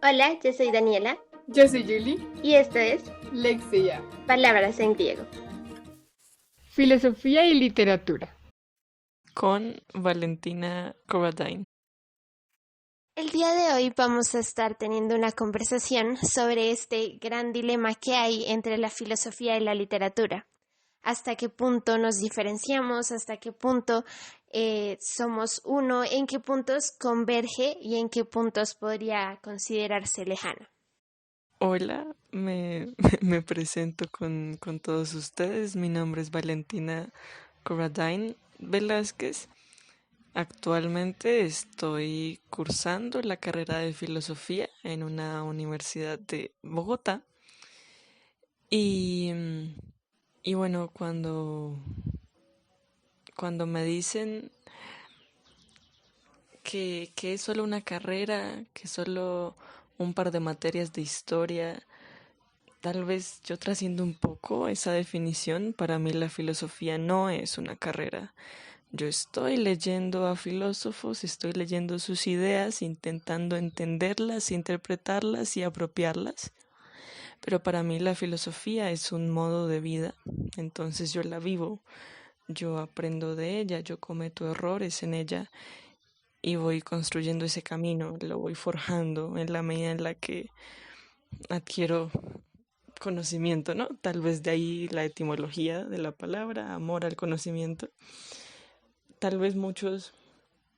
Hola, yo soy Daniela Yo soy Julie. y esto es Lexia. Palabras en griego. Filosofía y literatura. Con Valentina Corradine. El día de hoy vamos a estar teniendo una conversación sobre este gran dilema que hay entre la filosofía y la literatura. ¿Hasta qué punto nos diferenciamos? ¿Hasta qué punto somos uno? ¿En qué puntos converge y en qué puntos podría considerarse lejano? Hola, me presento con todos ustedes. Mi nombre es Valentina Corradine Velázquez. Actualmente estoy cursando la carrera de filosofía en una universidad de Bogotá. Y, y bueno, cuando me dicen que es solo una carrera, que solo un par de materias de historia, tal vez yo trasciendo un poco esa definición. Para mí la filosofía no es una carrera. Yo estoy leyendo a filósofos, estoy leyendo sus ideas, intentando entenderlas, interpretarlas y apropiarlas. Pero para mí la filosofía es un modo de vida. Entonces yo la vivo, yo aprendo de ella, yo cometo errores en ella y voy construyendo ese camino, lo voy forjando en la medida en la que adquiero conocimiento, ¿no? Tal vez de ahí la etimología de la palabra, amor al conocimiento. Tal vez muchos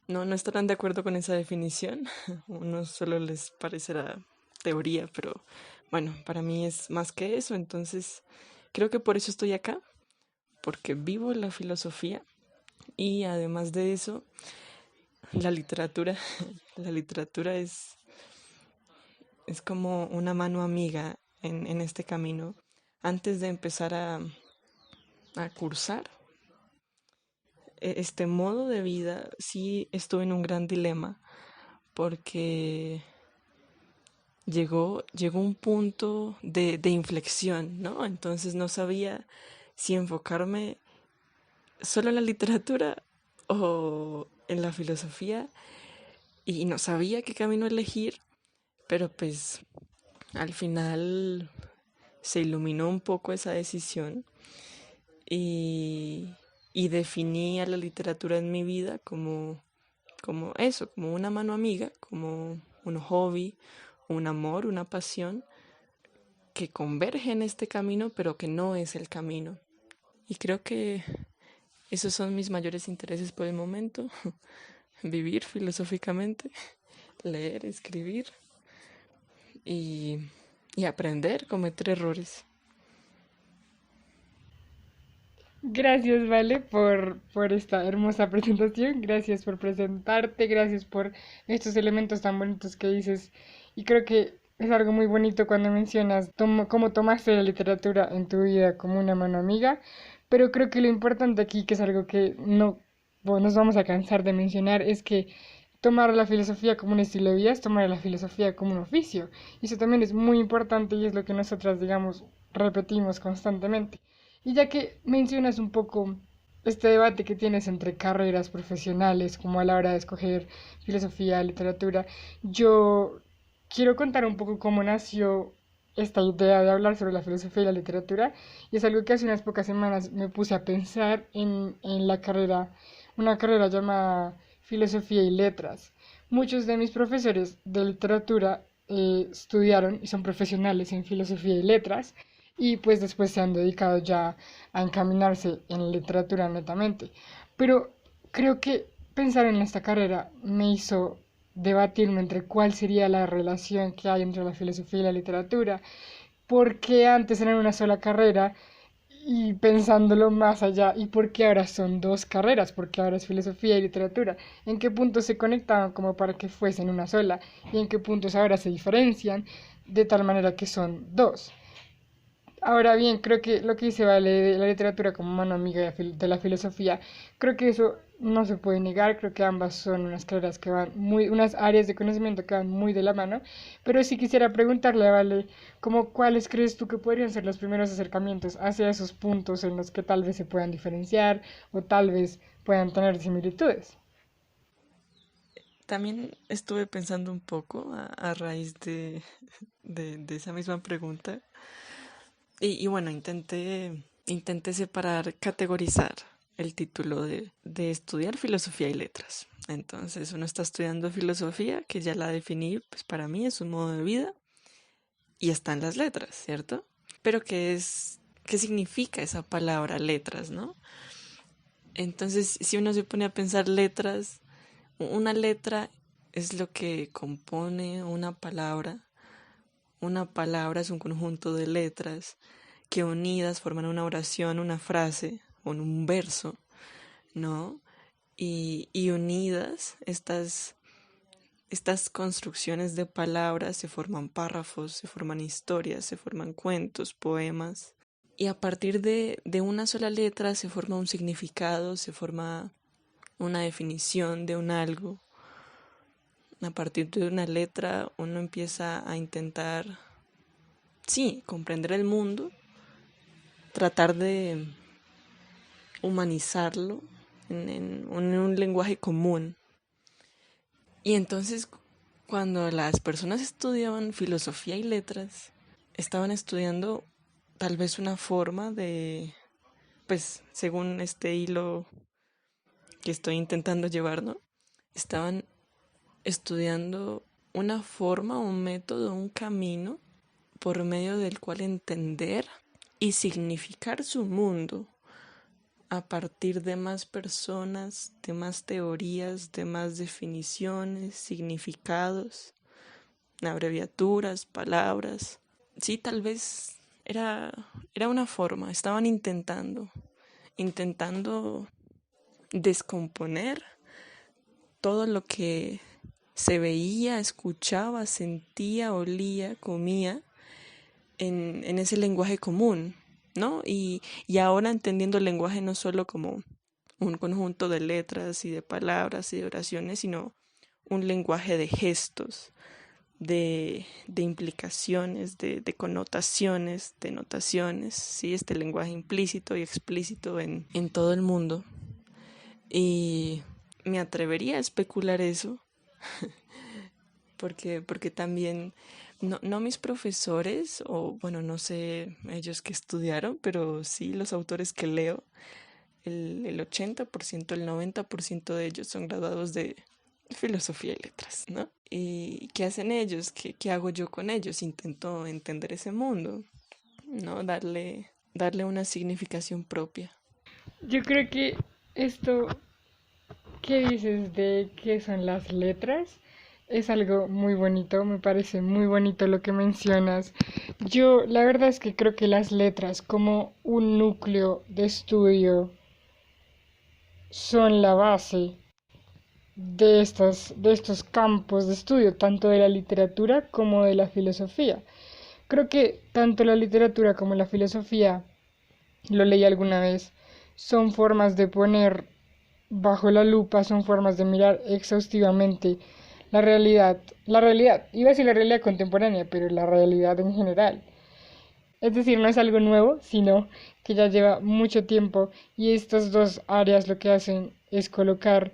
no estarán de acuerdo con esa definición, unos solo les parecerá teoría, pero bueno, para mí es más que eso, entonces creo que por eso estoy acá, porque vivo la filosofía y además de eso, la literatura, la literatura es como una mano amiga en este camino. Antes de empezar a cursar este modo de vida, sí estuve en un gran dilema porque llegó un punto de inflexión, ¿no? Entonces no sabía si enfocarme solo en la literatura o en la filosofía y no sabía qué camino elegir, pero pues al final se iluminó un poco esa decisión y, y definí a la literatura en mi vida como eso, como una mano amiga, como un hobby, un amor, una pasión que converge en este camino, pero que no es el camino. Y creo que esos son mis mayores intereses por el momento. Vivir filosóficamente, leer, escribir y, y aprender, cometer errores. Gracias, Vale, por esta hermosa presentación. Gracias por presentarte. Gracias por estos elementos tan bonitos que dices. Y creo que es algo muy bonito cuando mencionas cómo tomaste la literatura en tu vida como una mano amiga. Pero creo que lo importante aquí, que es algo que no bueno, nos vamos a cansar de mencionar, es que tomar la filosofía como un estilo de vida es tomar la filosofía como un oficio. Y eso también es muy importante y es lo que nosotras, digamos, repetimos constantemente. Y ya que mencionas un poco este debate que tienes entre carreras profesionales, como a la hora de escoger filosofía, literatura, yo quiero contar un poco cómo nació esta idea de hablar sobre la filosofía y la literatura. Y es algo que hace unas pocas semanas me puse a pensar en la carrera, una carrera llamada Filosofía y Letras. Muchos de mis profesores de literatura estudiaron y son profesionales en filosofía y letras y pues después se han dedicado ya a encaminarse en literatura netamente. Pero creo que pensar en esta carrera me hizo debatirme entre cuál sería la relación que hay entre la filosofía y la literatura, porque antes eran una sola carrera y pensándolo más allá, ¿y por qué ahora son dos carreras? Porque ahora es filosofía y literatura. ¿En qué puntos se conectaban como para que fuesen una sola? ¿Y en qué puntos ahora se diferencian de tal manera que son dos? Ahora bien, creo que lo que dice Vale de la literatura como mano amiga de la filosofía, creo que eso no se puede negar, creo que ambas son unas carreras que van muy, unas áreas de conocimiento que van muy de la mano, pero sí quisiera preguntarle a Vale, como cuáles crees tú que podrían ser los primeros acercamientos hacia esos puntos en los que tal vez se puedan diferenciar o tal vez puedan tener similitudes. también estuve pensando un poco a raíz de esa misma pregunta. Y bueno, intenté separar, categorizar el título de estudiar filosofía y letras. Entonces, uno está estudiando filosofía, que ya la definí, pues para mí es un modo de vida, y están las letras, ¿cierto? Pero ¿qué significa esa palabra letras, no? Entonces, si uno se pone a pensar letras, una letra es lo que compone una palabra. Una palabra es un conjunto de letras que unidas forman una oración, una frase o un verso, ¿no? Y unidas, estas construcciones de palabras se forman párrafos, se forman historias, se forman cuentos, poemas. Y a partir de una sola letra se forma un significado, se forma una definición de un algo. A partir de una letra uno empieza a intentar, sí, comprender el mundo, tratar de humanizarlo en un lenguaje común. Y entonces, cuando las personas estudiaban filosofía y letras, estaban estudiando tal vez una forma de, pues, según este hilo que estoy intentando llevar, ¿no? Estaban estudiando una forma, un método, un camino por medio del cual entender y significar su mundo a partir de más personas, de más teorías, de más definiciones, significados, abreviaturas, palabras. Sí, tal vez era una forma, estaban intentando descomponer todo lo que se veía, escuchaba, sentía, olía, comía en ese lenguaje común, ¿no? Y ahora entendiendo el lenguaje no solo como un conjunto de letras y de palabras y de oraciones, sino un lenguaje de gestos, de implicaciones, de connotaciones, de notaciones, ¿sí? Este lenguaje implícito y explícito en todo el mundo. Y me atrevería a especular eso, porque también, no mis profesores, o bueno, no sé ellos que estudiaron, pero sí los autores que leo, el 80%, el 90% de ellos son graduados de filosofía y letras, ¿no? ¿Y qué hacen ellos? ¿Qué hago yo con ellos? Intento entender ese mundo, ¿no? Darle una significación propia. Yo creo que esto que dices de qué son las letras es algo muy bonito, me parece muy bonito lo que mencionas. Yo la verdad es que creo que las letras como un núcleo de estudio son la base de estos campos de estudio, tanto de la literatura como de la filosofía. Creo que tanto la literatura como la filosofía, lo leí alguna vez, son formas de poner bajo la lupa, son formas de mirar exhaustivamente la realidad, iba a decir la realidad contemporánea, pero la realidad en general. Es decir, no es algo nuevo, sino que ya lleva mucho tiempo y estas dos áreas lo que hacen es colocar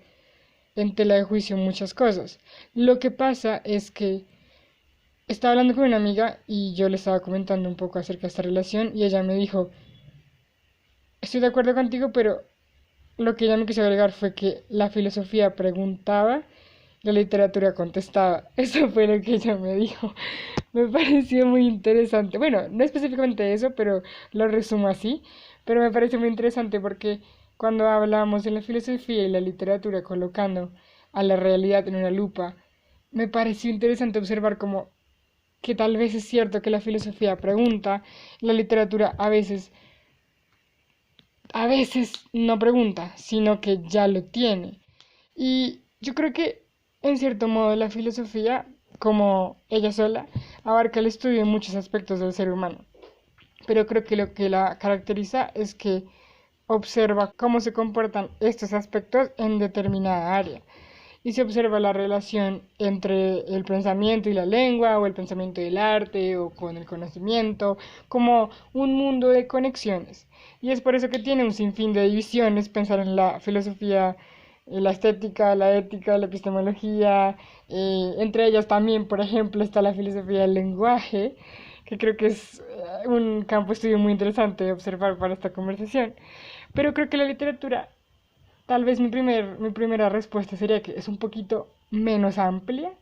en tela de juicio muchas cosas. Lo que pasa es que estaba hablando con una amiga y yo le estaba comentando un poco acerca de esta relación y ella me dijo, estoy de acuerdo contigo, pero lo que ella me quiso agregar fue que la filosofía preguntaba, la literatura contestaba. Eso fue lo que ella me dijo. Me pareció muy interesante. Bueno, no específicamente eso, pero lo resumo así. Pero me parece muy interesante porque cuando hablamos de la filosofía y la literatura colocando a la realidad en una lupa, me pareció interesante observar como que tal vez es cierto que la filosofía pregunta, la literatura a veces no pregunta, sino que ya lo tiene. Y yo creo que, en cierto modo, la filosofía, como ella sola, abarca el estudio de muchos aspectos del ser humano. Pero creo que lo que la caracteriza es que observa cómo se comportan estos aspectos en determinada área. Y se observa la relación entre el pensamiento y la lengua, o el pensamiento y el arte, o con el conocimiento, como un mundo de conexiones. Y es por eso que tiene un sinfín de divisiones pensar en la filosofía la estética, la ética, la epistemología, entre ellas también, por ejemplo, está la filosofía del lenguaje, que creo que es un campo de estudio muy interesante de observar para esta conversación. Pero creo que la literatura, tal vez mi primera respuesta sería que es un poquito menos amplia,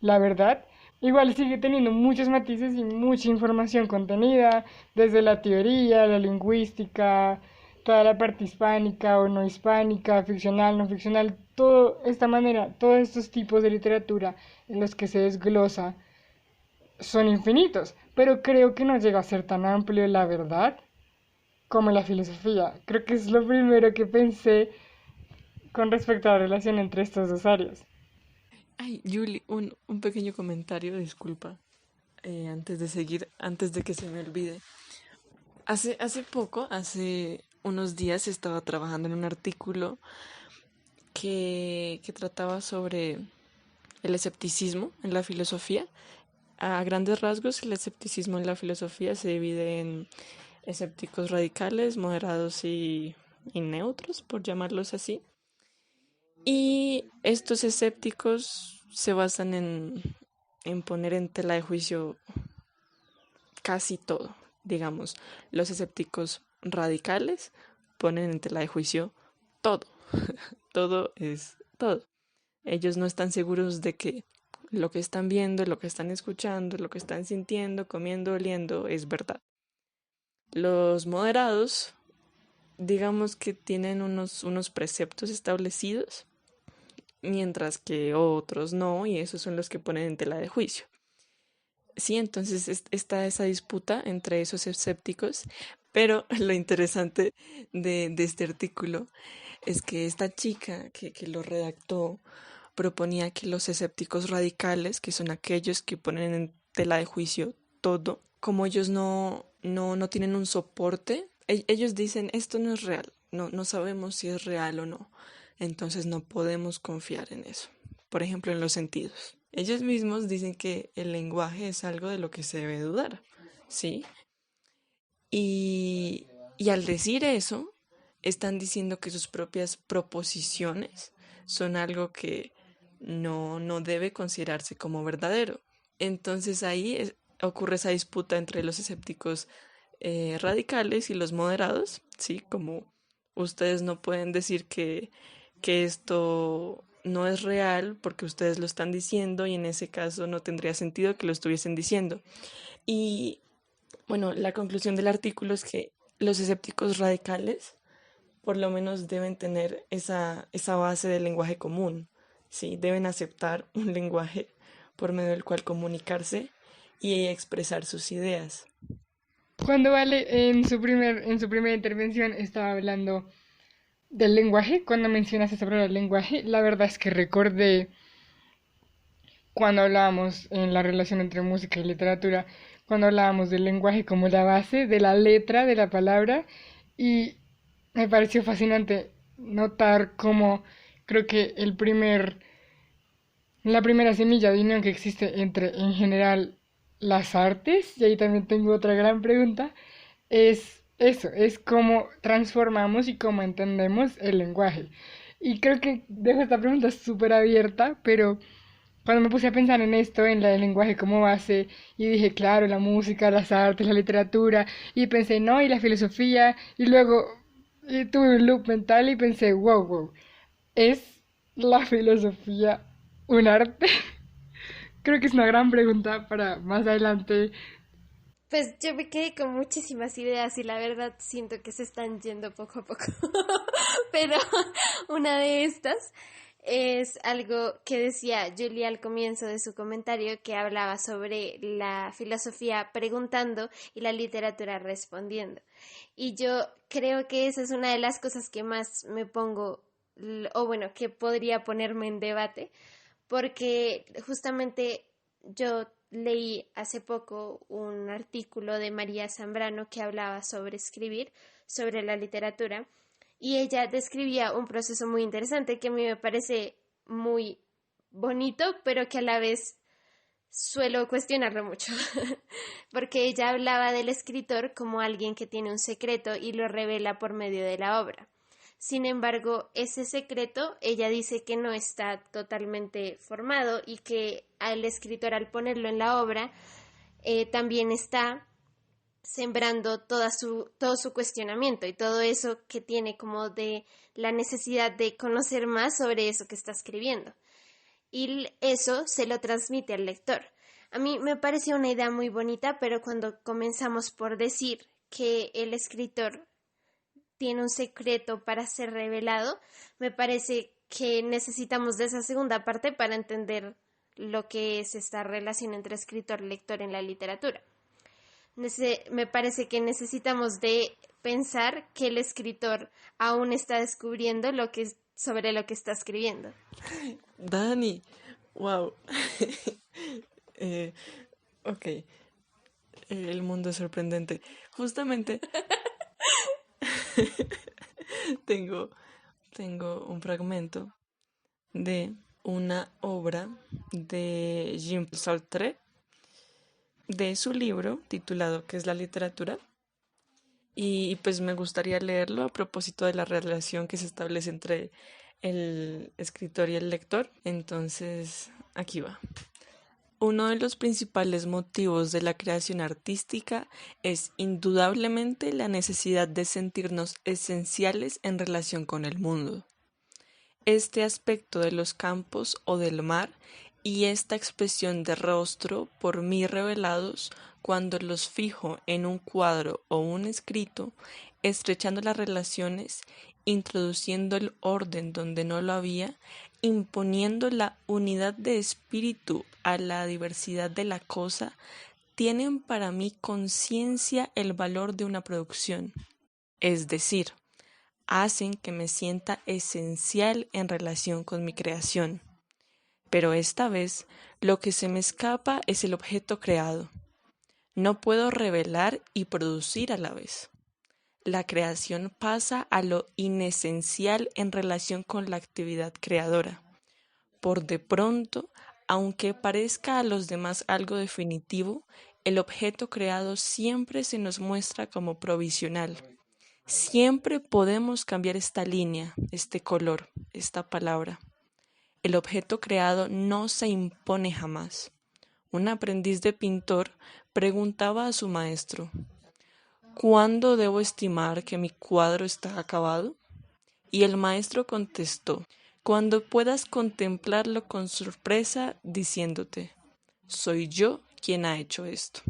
la verdad. Igual sigue teniendo muchos matices y mucha información contenida, desde la teoría, la lingüística, toda la parte hispánica o no hispánica, ficcional, no ficcional, todo esta manera, todos estos tipos de literatura en los que se desglosa son infinitos, pero creo que no llega a ser tan amplio, la verdad, como la filosofía. Creo que es lo primero que pensé con respecto a la relación entre estas dos áreas. Ay, Julie, un pequeño comentario, disculpa, antes de seguir, antes de que se me olvide. Hace unos días estaba trabajando en un artículo que trataba sobre el escepticismo en la filosofía. A grandes rasgos, el escepticismo en la filosofía se divide en escépticos radicales, moderados y neutros, por llamarlos así. Y estos escépticos se basan en poner en tela de juicio casi todo. Digamos, los escépticos radicales ponen en tela de juicio todo. Todo es todo. Ellos no están seguros de que lo que están viendo, lo que están escuchando, lo que están sintiendo, comiendo, oliendo es verdad. Los moderados, digamos que tienen unos preceptos establecidos, mientras que otros no, y esos son los que ponen en tela de juicio. Sí, entonces está esa disputa entre esos escépticos, pero lo interesante de este artículo es que esta chica que lo redactó proponía que los escépticos radicales, que son aquellos que ponen en tela de juicio todo, como ellos no tienen un soporte, ellos dicen esto no es real, no sabemos si es real o no, entonces no podemos confiar en eso. Por ejemplo, en los sentidos. Ellos mismos dicen que el lenguaje es algo de lo que se debe dudar, ¿sí? Y al decir eso, están diciendo que sus propias proposiciones son algo que no debe considerarse como verdadero. Entonces ocurre esa disputa entre los escépticos radicales y los moderados, ¿sí? Como ustedes no pueden decir que esto no es real porque ustedes lo están diciendo y en ese caso no tendría sentido que lo estuviesen diciendo. Y bueno, la conclusión del artículo es que los escépticos radicales por lo menos deben tener esa base del lenguaje común, ¿sí? Deben aceptar un lenguaje por medio del cual comunicarse y expresar sus ideas. Cuando Vale en su primera intervención estaba hablando del lenguaje, cuando mencionaste sobre el lenguaje, la verdad es que recordé cuando hablábamos en la relación entre música y literatura, cuando hablábamos del lenguaje como la base de la letra de la palabra, y me pareció fascinante notar cómo creo que la primera semilla de unión que existe entre en general las artes, y ahí también tengo otra gran pregunta, es eso, es cómo transformamos y cómo entendemos el lenguaje. Y creo que dejo esta pregunta súper abierta, pero cuando me puse a pensar en esto, en el lenguaje como base, y dije, claro, la música, las artes, la literatura, y pensé, no, y la filosofía, y luego tuve un loop mental y pensé, wow, wow, ¿es la filosofía un arte? Creo que es una gran pregunta para más adelante. Pues yo me quedé con muchísimas ideas y la verdad siento que se están yendo poco a poco. Pero una de estas es algo que decía Julia al comienzo de su comentario, que hablaba sobre la filosofía preguntando y la literatura respondiendo. Y yo creo que esa es una de las cosas que más me pongo, o bueno, que podría ponerme en debate, porque justamente yo leí hace poco un artículo de María Zambrano que hablaba sobre escribir, sobre la literatura, y ella describía un proceso muy interesante que a mí me parece muy bonito, pero que a la vez suelo cuestionarlo mucho, porque ella hablaba del escritor como alguien que tiene un secreto y lo revela por medio de la obra. Sin embargo, ese secreto ella dice que no está totalmente formado y que al escritor al ponerlo en la obra también está sembrando todo su cuestionamiento y todo eso que tiene como de la necesidad de conocer más sobre eso que está escribiendo. Y eso se lo transmite al lector. A mí me pareció una idea muy bonita, pero cuando comenzamos por decir que el escritor tiene un secreto para ser revelado, me parece que necesitamos de esa segunda parte para entender lo que es esta relación entre escritor y lector en la literatura. Me parece que necesitamos de pensar que el escritor aún está descubriendo sobre lo que está escribiendo. Dani, wow. Ok, el mundo es sorprendente. Justamente tengo un fragmento de una obra de Jean Sartre, de su libro titulado ¿Qué es la literatura? Y pues me gustaría leerlo a propósito de la relación que se establece entre el escritor y el lector. Entonces, aquí va. Uno de los principales motivos de la creación artística es indudablemente la necesidad de sentirnos esenciales en relación con el mundo. Este aspecto de los campos o del mar y esta expresión de rostro por mí revelados cuando los fijo en un cuadro o un escrito, estrechando las relaciones, introduciendo el orden donde no lo había, imponiendo la unidad de espíritu a la diversidad de la cosa, tienen para mí conciencia el valor de una producción, es decir, hacen que me sienta esencial en relación con mi creación. Pero esta vez lo que se me escapa es el objeto creado. No puedo revelar y producir a la vez. La creación pasa a lo inesencial en relación con la actividad creadora. Por de pronto, aunque parezca a los demás algo definitivo, el objeto creado siempre se nos muestra como provisional. Siempre podemos cambiar esta línea, este color, esta palabra. El objeto creado no se impone jamás. Un aprendiz de pintor preguntaba a su maestro: ¿cuándo debo estimar que mi cuadro está acabado? Y el maestro contestó: cuando puedas contemplarlo con sorpresa, diciéndote: soy yo quien ha hecho esto.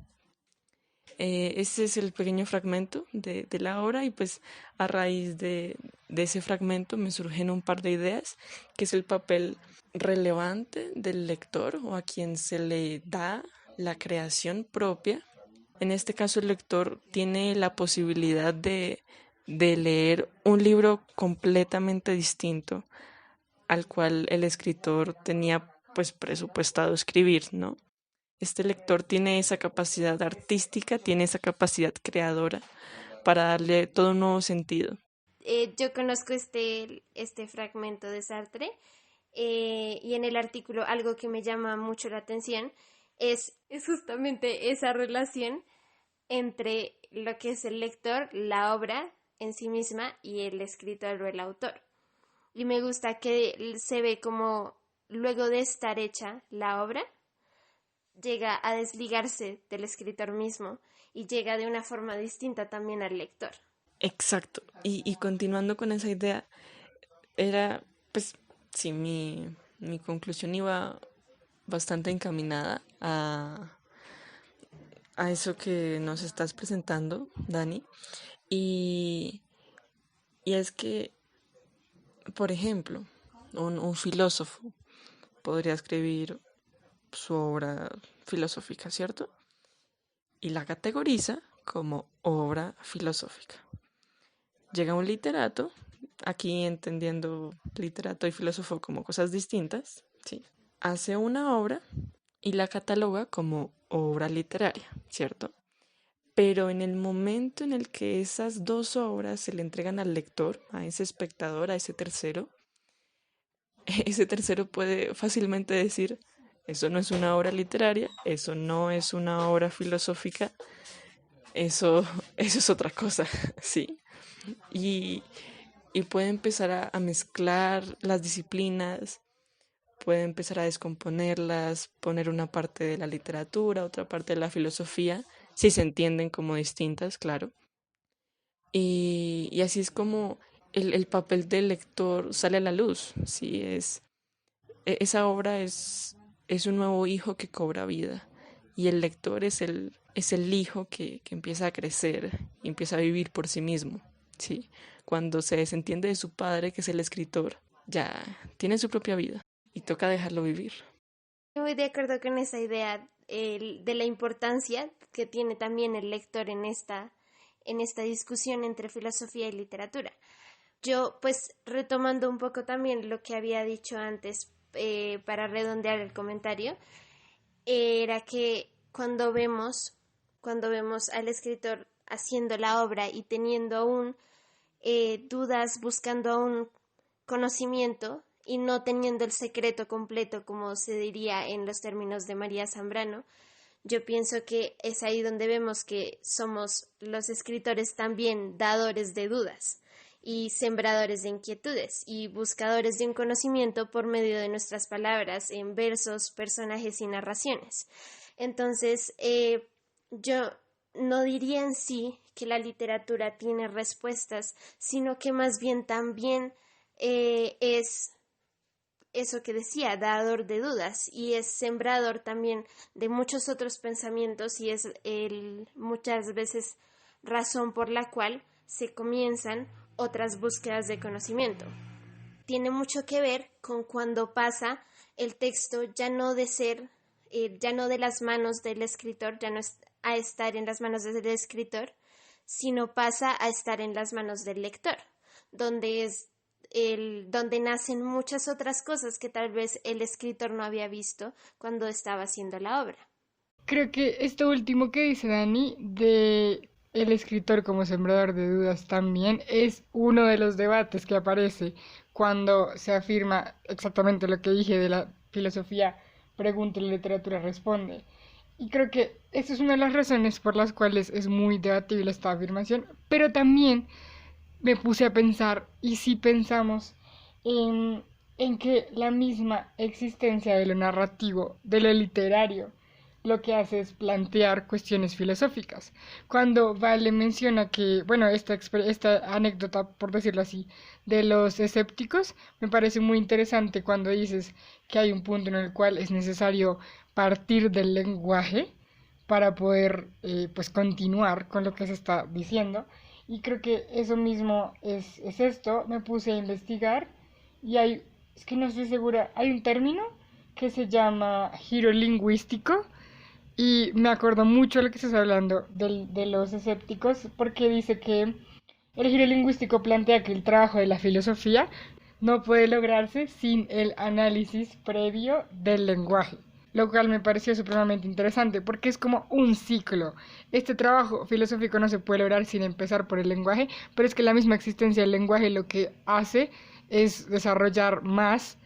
Ese es el pequeño fragmento de la obra y pues a raíz de ese fragmento me surgen un par de ideas, que es el papel relevante del lector o a quien se le da la creación propia. En este caso el lector tiene la posibilidad de leer un libro completamente distinto al cual el escritor tenía pues presupuestado escribir, ¿no? Este lector tiene esa capacidad artística, tiene esa capacidad creadora para darle todo un nuevo sentido. Yo conozco este fragmento de Sartre y en el artículo algo que me llama mucho la atención es justamente esa relación entre lo que es el lector, la obra en sí misma y el escritor o el autor. Y me gusta que se ve como luego de estar hecha la obra, llega a desligarse del escritor mismo y llega de una forma distinta también al lector. Exacto. Y continuando con esa idea, era, pues, sí, mi conclusión iba bastante encaminada a eso que nos estás presentando, Dani. Y es que, por ejemplo, un filósofo podría escribir su obra filosófica, ¿cierto? Y la categoriza como obra filosófica. Llega un literato, aquí entendiendo literato y filósofo como cosas distintas, ¿sí? Hace una obra y la cataloga como obra literaria, ¿cierto? Pero en el momento en el que esas dos obras se le entregan al lector, a ese espectador, a ese tercero puede fácilmente decir: eso no es una obra literaria, eso no es una obra filosófica, eso es otra cosa, ¿sí? Y y puede empezar a mezclar las disciplinas, puede empezar a descomponerlas, poner una parte de la literatura, otra parte de la filosofía, si se entienden como distintas, claro. Y así es como el papel del lector sale a la luz, ¿sí? Esa obra es un nuevo hijo que cobra vida y el lector es el hijo que empieza a crecer y empieza a vivir por sí mismo, ¿sí? Cuando se desentiende de su padre, que es el escritor, ya tiene su propia vida y toca dejarlo vivir. Muy de acuerdo con esa idea de la importancia que tiene también el lector en esta discusión entre filosofía y literatura. Yo, pues, retomando un poco también lo que había dicho antes, para redondear el comentario, era que cuando vemos al escritor haciendo la obra y teniendo aún dudas, buscando aún conocimiento y no teniendo el secreto completo, como se diría en los términos de María Zambrano, yo pienso que es ahí donde vemos que somos los escritores también dadores de dudas y sembradores de inquietudes y buscadores de un conocimiento por medio de nuestras palabras en versos, personajes y narraciones. Entonces, yo no diría en sí que la literatura tiene respuestas, sino que más bien también es eso que decía, dador de dudas, y es sembrador también de muchos otros pensamientos y es muchas veces razón por la cual se comienzan otras búsquedas de conocimiento. Tiene mucho que ver con cuando pasa el texto ya no de las manos del escritor, ya no es a estar en las manos del escritor, sino pasa a estar en las manos del lector, donde nacen muchas otras cosas que tal vez el escritor no había visto cuando estaba haciendo la obra. Creo que esto último que dice Dani de el escritor como sembrador de dudas también es uno de los debates que aparece cuando se afirma exactamente lo que dije de la filosofía pregunta y la literatura responde. Y creo que esa es una de las razones por las cuales es muy debatible esta afirmación, pero también me puse a pensar, y si pensamos en que la misma existencia de lo narrativo, de lo literario, lo que hace es plantear cuestiones filosóficas. Cuando Vale menciona que, bueno, esta anécdota, por decirlo así, de los escépticos, me parece muy interesante cuando dices que hay un punto en el cual es necesario partir del lenguaje para poder pues continuar con lo que se está diciendo. Y creo que eso mismo es esto. Me puse a investigar y es que no estoy segura, hay un término que se llama giro lingüístico y me acuerdo mucho de lo que estás hablando de los escépticos porque dice que el giro lingüístico plantea que el trabajo de la filosofía no puede lograrse sin el análisis previo del lenguaje, lo cual me pareció supremamente interesante porque es como un ciclo. Este trabajo filosófico no se puede lograr sin empezar por el lenguaje, pero es que la misma existencia del lenguaje lo que hace es desarrollar más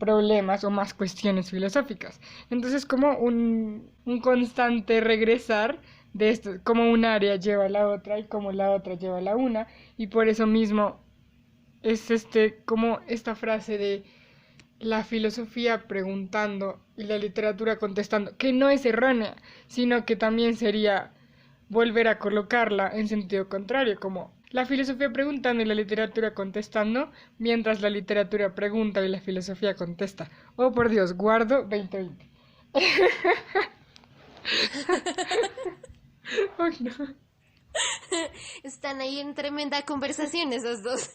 problemas o más cuestiones filosóficas. Entonces como un constante regresar de esto, como un área lleva a la otra y como la otra lleva a la una, y por eso mismo es como esta frase de la filosofía preguntando y la literatura contestando, que no es errónea, sino que también sería volver a colocarla en sentido contrario, como la filosofía preguntando y la literatura contestando, mientras la literatura pregunta y la filosofía contesta. Oh, por Dios, guardo 2020. Oh, no. Están ahí en tremenda conversación esos dos.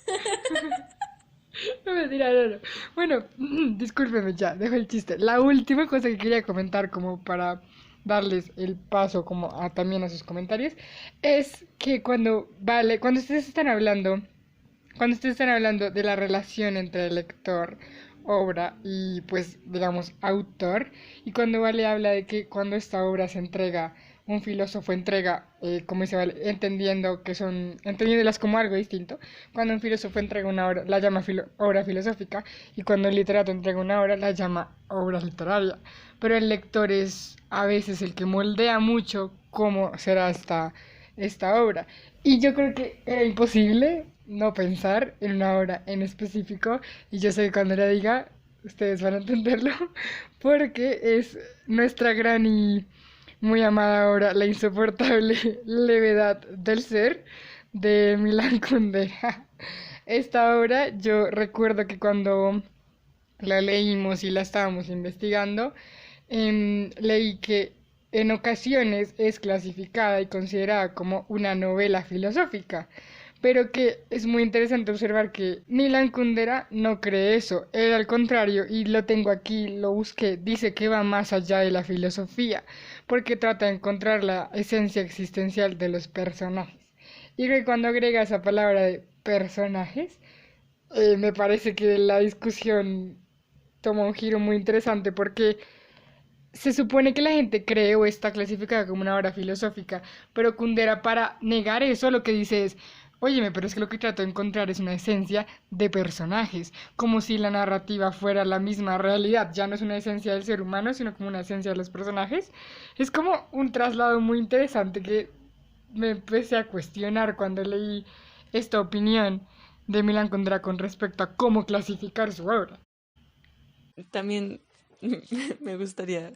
No me dirá, no. Bueno, discúlpeme ya, dejo el chiste. La última cosa que quería comentar como para darles el paso como también a sus comentarios es que cuando ustedes están hablando de la relación entre el lector, obra y pues digamos autor, y cuando Vale habla de que cuando esta obra se entrega, un filósofo entrega, como dice Vale, entendiéndolas como algo distinto, cuando un filósofo entrega una obra, la llama obra filosófica, y cuando el literato entrega una obra, la llama obra literaria, pero el lector es a veces el que moldea mucho cómo será esta obra, y yo creo que era imposible no pensar en una obra en específico y yo sé que cuando la diga ustedes van a entenderlo porque es nuestra gran y muy amada obra La insoportable levedad del ser de Milan Kundera. Esta obra yo recuerdo que cuando la leímos y la estábamos investigando, leí que en ocasiones es clasificada y considerada como una novela filosófica, pero que es muy interesante observar que Milan Kundera no cree eso, él al contrario, y lo tengo aquí, lo busqué, dice que va más allá de la filosofía, porque trata de encontrar la esencia existencial de los personajes. Y que cuando agrega esa palabra de personajes, me parece que la discusión toma un giro muy interesante porque se supone que la gente cree o está clasificada como una obra filosófica, pero Kundera para negar eso lo que dice es, óyeme, pero es que lo que trato de encontrar es una esencia de personajes, como si la narrativa fuera la misma realidad, ya no es una esencia del ser humano, sino como una esencia de los personajes. Es como un traslado muy interesante que me empecé a cuestionar cuando leí esta opinión de Milan Kundera con respecto a cómo clasificar su obra. También me gustaría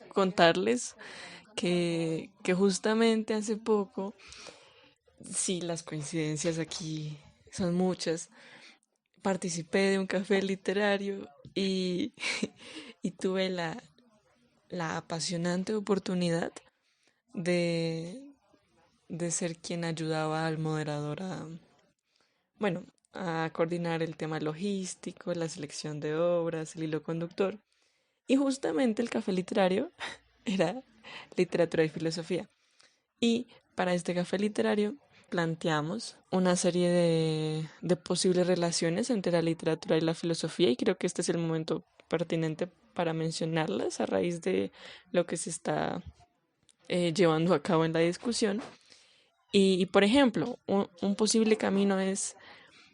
contarles que justamente hace poco, sí, las coincidencias aquí son muchas, participé de un café literario y, y tuve la apasionante oportunidad de, de ser quien ayudaba al moderador bueno, a coordinar el tema logístico, la selección de obras, el hilo conductor. Y justamente el café literario era literatura y filosofía. Y para este café literario planteamos una serie de posibles relaciones entre la literatura y la filosofía y creo que este es el momento pertinente para mencionarlas a raíz de lo que se está llevando a cabo en la discusión. Por ejemplo, un posible camino es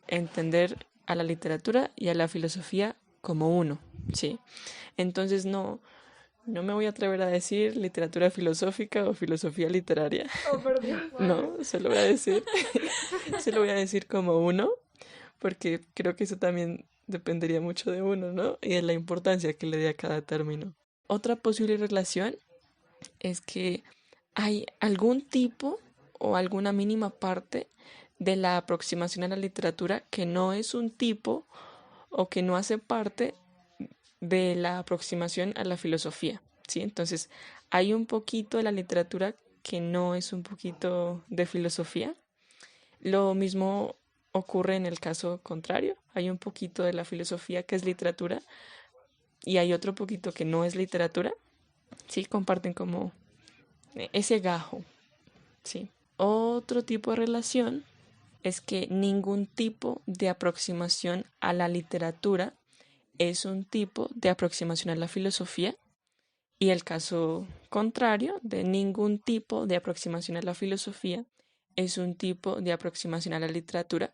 entender a la literatura y a la filosofía como uno, ¿sí? Entonces no me voy a atrever a decir literatura filosófica o filosofía literaria. Oh, por Dios. No, se lo voy a decir como uno, porque creo que eso también dependería mucho de uno, ¿no? Y de la importancia que le dé a cada término. Otra posible relación es que hay algún tipo o alguna mínima parte de la aproximación a la literatura que no es un tipo o que no hace parte de la aproximación a la filosofía, ¿sí? Entonces, hay un poquito de la literatura que no es un poquito de filosofía. Lo mismo ocurre en el caso contrario. Hay un poquito de la filosofía que es literatura y hay otro poquito que no es literatura, ¿sí? Comparten como ese gajo, ¿sí? Otro tipo de relación es que ningún tipo de aproximación a la literatura es un tipo de aproximación a la filosofía y el caso contrario de ningún tipo de aproximación a la filosofía es un tipo de aproximación a la literatura,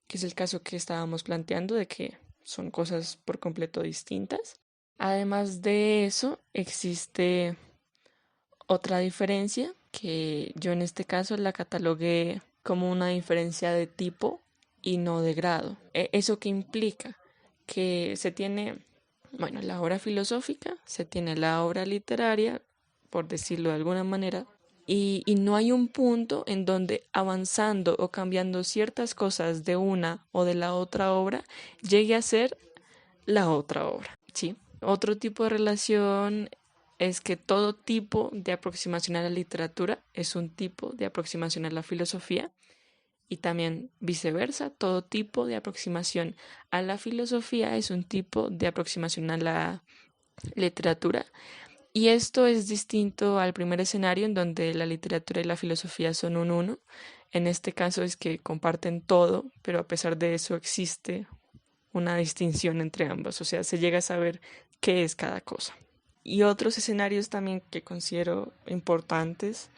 que es el caso que estábamos planteando de que son cosas por completo distintas. Además de eso, existe otra diferencia que yo en este caso la catalogué como una diferencia de tipo y no de grado. ¿Eso qué implica? Que se tiene, bueno, la obra filosófica, se tiene la obra literaria, por decirlo de alguna manera, y no hay un punto en donde avanzando o cambiando ciertas cosas de una o de la otra obra llegue a ser la otra obra, ¿sí? Otro tipo de relación es que todo tipo de aproximación a la literatura es un tipo de aproximación a la filosofía y también viceversa, todo tipo de aproximación a la filosofía es un tipo de aproximación a la literatura. Y esto es distinto al primer escenario en donde la literatura y la filosofía son un uno. En este caso es que comparten todo, pero a pesar de eso existe una distinción entre ambos, o sea, se llega a saber qué es cada cosa. Y otros escenarios también que considero importantes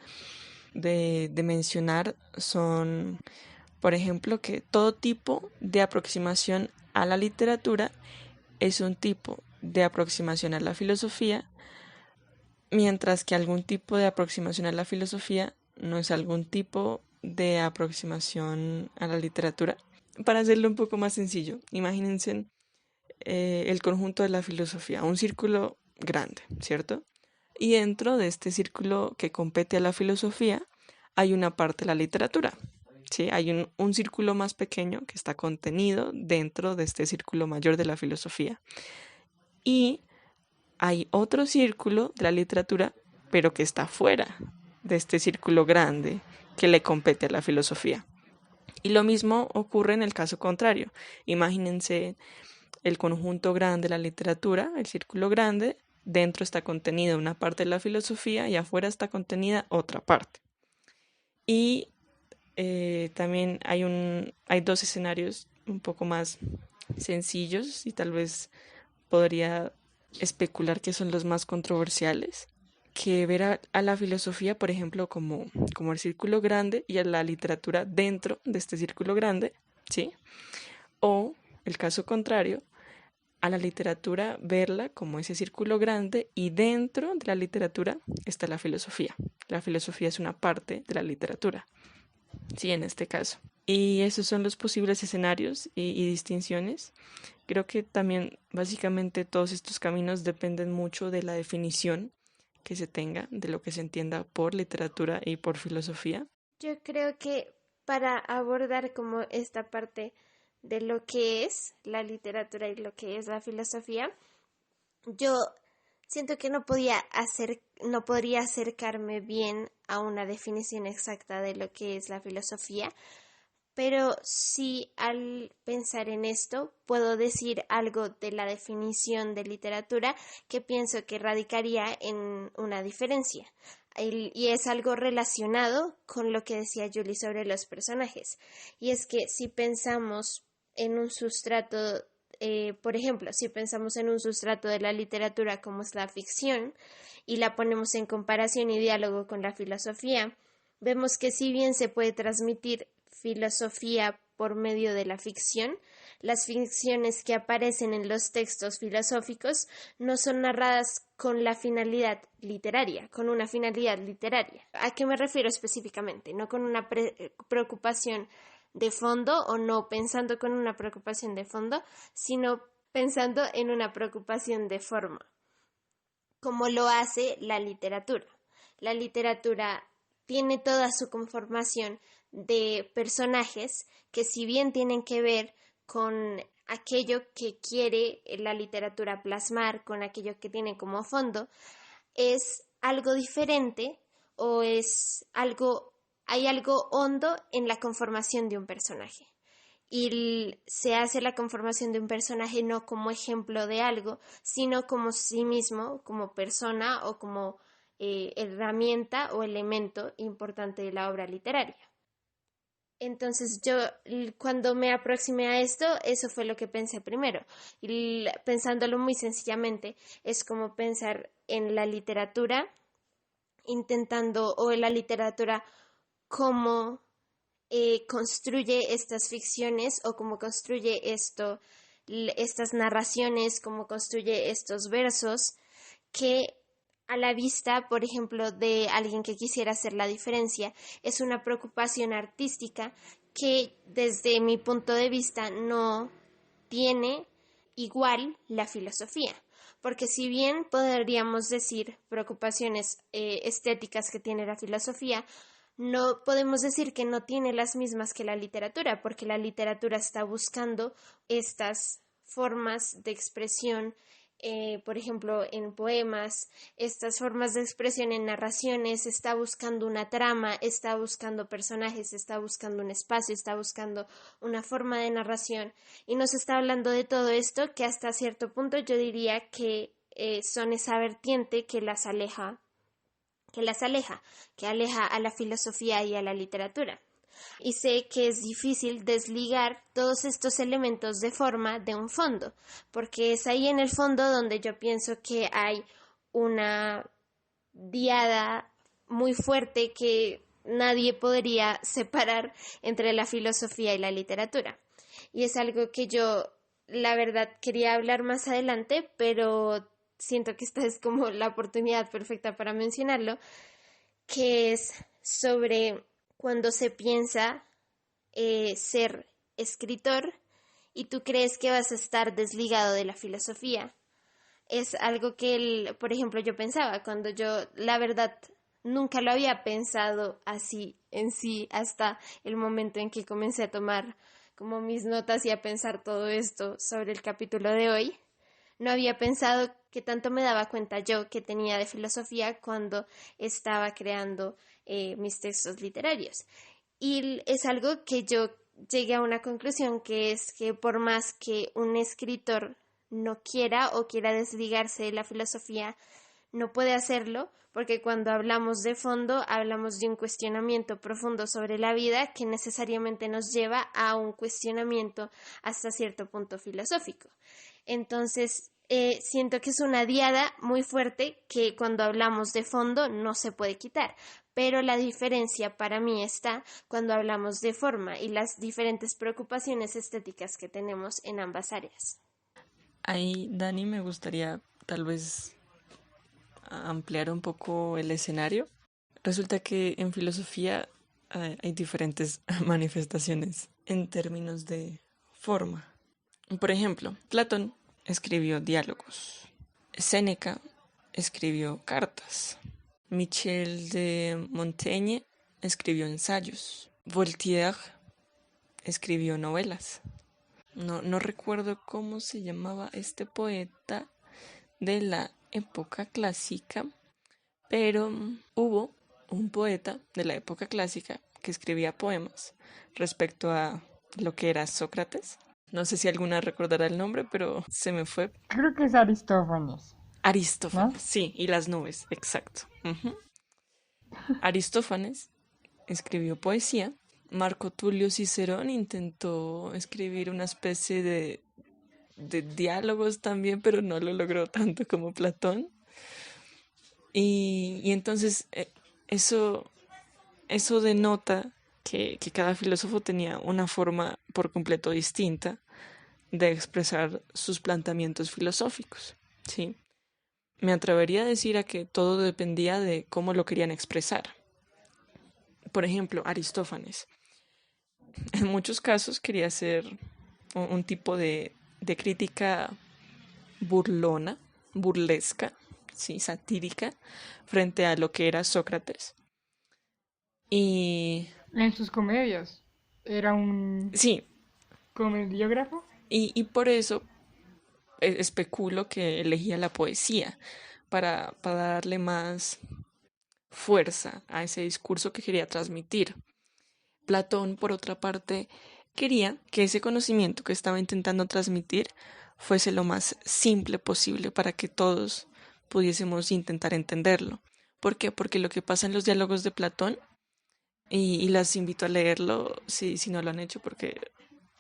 de mencionar son, por ejemplo, que todo tipo de aproximación a la literatura es un tipo de aproximación a la filosofía, mientras que algún tipo de aproximación a la filosofía no es algún tipo de aproximación a la literatura. para hacerlo un poco más sencillo, imagínense el conjunto de la filosofía, un círculo grande, ¿cierto? Y dentro de este círculo que compete a la filosofía hay una parte de la literatura, ¿sí? Hay un círculo más pequeño que está contenido dentro de este círculo mayor de la filosofía. Y hay otro círculo de la literatura, pero que está fuera de este círculo grande que le compete a la filosofía. Y lo mismo ocurre en el caso contrario. Imagínense el conjunto grande de la literatura, el círculo grande, dentro está contenida una parte de la filosofía y afuera está contenida otra parte. Y también hay dos escenarios un poco más sencillos y tal vez podría especular que son los más controversiales, que ver a la filosofía, por ejemplo, como el círculo grande y a la literatura dentro de este círculo grande, ¿sí? O el caso contrario, a la literatura verla como ese círculo grande y dentro de la literatura está la filosofía. La filosofía es una parte de la literatura, sí, en este caso. Y esos son los posibles escenarios y distinciones. Creo que también básicamente todos estos caminos dependen mucho de la definición que se tenga, de lo que se entienda por literatura y por filosofía. Yo creo que para abordar como esta parte de lo que es la literatura y lo que es la filosofía, yo siento que no podría acercarme bien a una definición exacta de lo que es la filosofía, pero sí al pensar en esto puedo decir algo de la definición de literatura que pienso que radicaría en una diferencia. Y es algo relacionado con lo que decía Julie sobre los personajes. Y es que si pensamos en un sustrato, por ejemplo, si pensamos en un sustrato de la literatura como es la ficción y la ponemos en comparación y diálogo con la filosofía, vemos que si bien se puede transmitir filosofía por medio de la ficción, las ficciones que aparecen en los textos filosóficos no son narradas con la finalidad literaria, con una finalidad literaria. ¿A qué me refiero específicamente? No con una preocupación de fondo o no pensando con una preocupación de fondo, sino pensando en una preocupación de forma, como lo hace la literatura. La literatura tiene toda su conformación de personajes que si bien tienen que ver con aquello que quiere la literatura plasmar, con aquello que tiene como fondo, es algo diferente o hay algo hondo en la conformación de un personaje. Y se hace la conformación de un personaje no como ejemplo de algo, sino como sí mismo, como persona o como herramienta o elemento importante de la obra literaria. Entonces yo cuando me aproximé a esto, eso fue lo que pensé primero. Y pensándolo muy sencillamente, es como pensar en la literatura, o en la literatura cómo construye estas ficciones o cómo construye estas narraciones, cómo construye estos versos que a la vista, por ejemplo, de alguien que quisiera hacer la diferencia, es una preocupación artística que desde mi punto de vista no tiene igual la filosofía. Porque si bien podríamos decir preocupaciones estéticas que tiene la filosofía, no podemos decir que no tiene las mismas que la literatura, porque la literatura está buscando estas formas de expresión, por ejemplo, en poemas, estas formas de expresión en narraciones, está buscando una trama, está buscando personajes, está buscando un espacio, está buscando una forma de narración y nos está hablando de todo esto que hasta cierto punto yo diría que son esa vertiente que que aleja a la filosofía y a la literatura. Y sé que es difícil desligar todos estos elementos de forma de un fondo, porque es ahí en el fondo donde yo pienso que hay una diada muy fuerte que nadie podría separar entre la filosofía y la literatura. Y es algo que yo, la verdad, quería hablar más adelante, pero siento que esta es como la oportunidad perfecta para mencionarlo, que es sobre cuando se piensa ser escritor y tú crees que vas a estar desligado de la filosofía. Es algo que, por ejemplo, yo pensaba cuando yo, la verdad, nunca lo había pensado así en sí hasta el momento en que comencé a tomar como mis notas y a pensar todo esto sobre el capítulo de hoy. No había pensado que tanto me daba cuenta yo que tenía de filosofía cuando estaba creando mis textos literarios. Y es algo que yo llegué a una conclusión, que es que por más que un escritor no quiera o quiera desligarse de la filosofía, no puede hacerlo, porque cuando hablamos de fondo, hablamos de un cuestionamiento profundo sobre la vida que necesariamente nos lleva a un cuestionamiento hasta cierto punto filosófico. Entonces, siento que es una diada muy fuerte que cuando hablamos de fondo no se puede quitar, pero la diferencia para mí está cuando hablamos de forma y las diferentes preocupaciones estéticas que tenemos en ambas áreas. Ahí, Dani, me gustaría tal vez ampliar un poco el escenario. Resulta que en filosofía hay diferentes manifestaciones en términos de forma. Por ejemplo, Platón escribió diálogos, Séneca escribió cartas, Michel de Montaigne escribió ensayos, Voltaire escribió novelas. No recuerdo cómo se llamaba este poeta de la época clásica, pero hubo un poeta de la época clásica que escribía poemas respecto a lo que era Sócrates. No sé si alguna recordará el nombre, pero se me fue. Creo que es Aristófanes, Aristófanes, ¿no? sí, y las nubes, exacto. Aristófanes escribió poesía. Marco Tulio Cicerón intentó escribir una especie de diálogos también, pero no lo logró tanto como Platón. Y entonces eso, eso denota que cada filósofo tenía una forma por completo distinta de expresar sus planteamientos filosóficos, ¿sí? Me atrevería a decir a que todo dependía de cómo lo querían expresar. Por ejemplo, Aristófanes. En muchos casos quería hacer un tipo de crítica burlona, burlesca, ¿sí? Satírica, frente a lo que era Sócrates. Y En sus comedias. Era un sí, comediógrafo. y por eso especulo que elegía la poesía para darle más fuerza a ese discurso que quería transmitir. Platón, por otra parte, quería que ese conocimiento que estaba intentando transmitir fuese lo más simple posible para que todos pudiésemos intentar entenderlo. ¿Por qué? Porque lo que pasa en los diálogos de Platón, y las invito a leerlo si no lo han hecho porque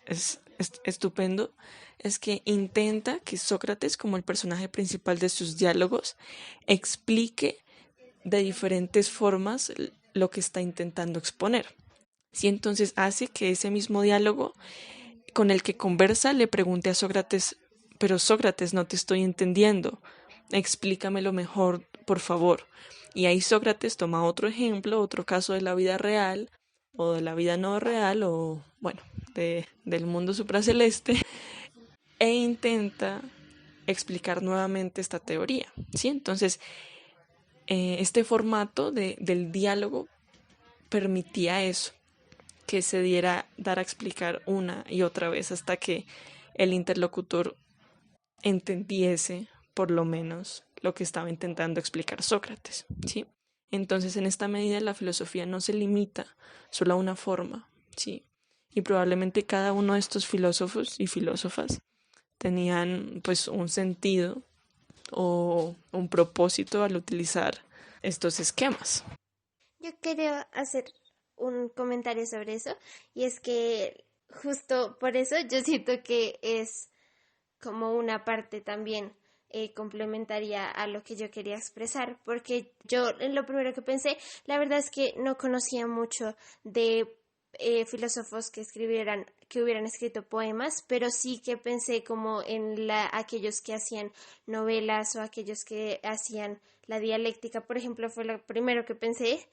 es estupendo, es que intenta que Sócrates, como el personaje principal de sus diálogos, explique de diferentes formas lo que está intentando exponer. Sí, entonces hace que ese mismo diálogo con el que conversa le pregunte a Sócrates, pero Sócrates, no te estoy entendiendo, explícamelo mejor, por favor. Y ahí Sócrates toma otro ejemplo, otro caso de la vida real, o de la vida no real, o bueno, del mundo supraceleste, e intenta explicar nuevamente esta teoría. ¿Sí? Entonces, este formato del diálogo permitía eso, que se diera dar a explicar una y otra vez hasta que el interlocutor entendiese por lo menos lo que estaba intentando explicar Sócrates, ¿sí? Entonces, en esta medida la filosofía no se limita solo a una forma, ¿sí? Y probablemente cada uno de estos filósofos y filósofas tenían pues un sentido o un propósito al utilizar estos esquemas. Yo quería hacer un comentario sobre eso, y es que justo por eso yo siento que es como una parte también complementaria a lo que yo quería expresar, porque yo lo primero que pensé, la verdad es que no conocía mucho de filósofos que hubieran escrito poemas, pero sí que pensé como en aquellos que hacían novelas o aquellos que hacían la dialéctica, por ejemplo, fue lo primero que pensé.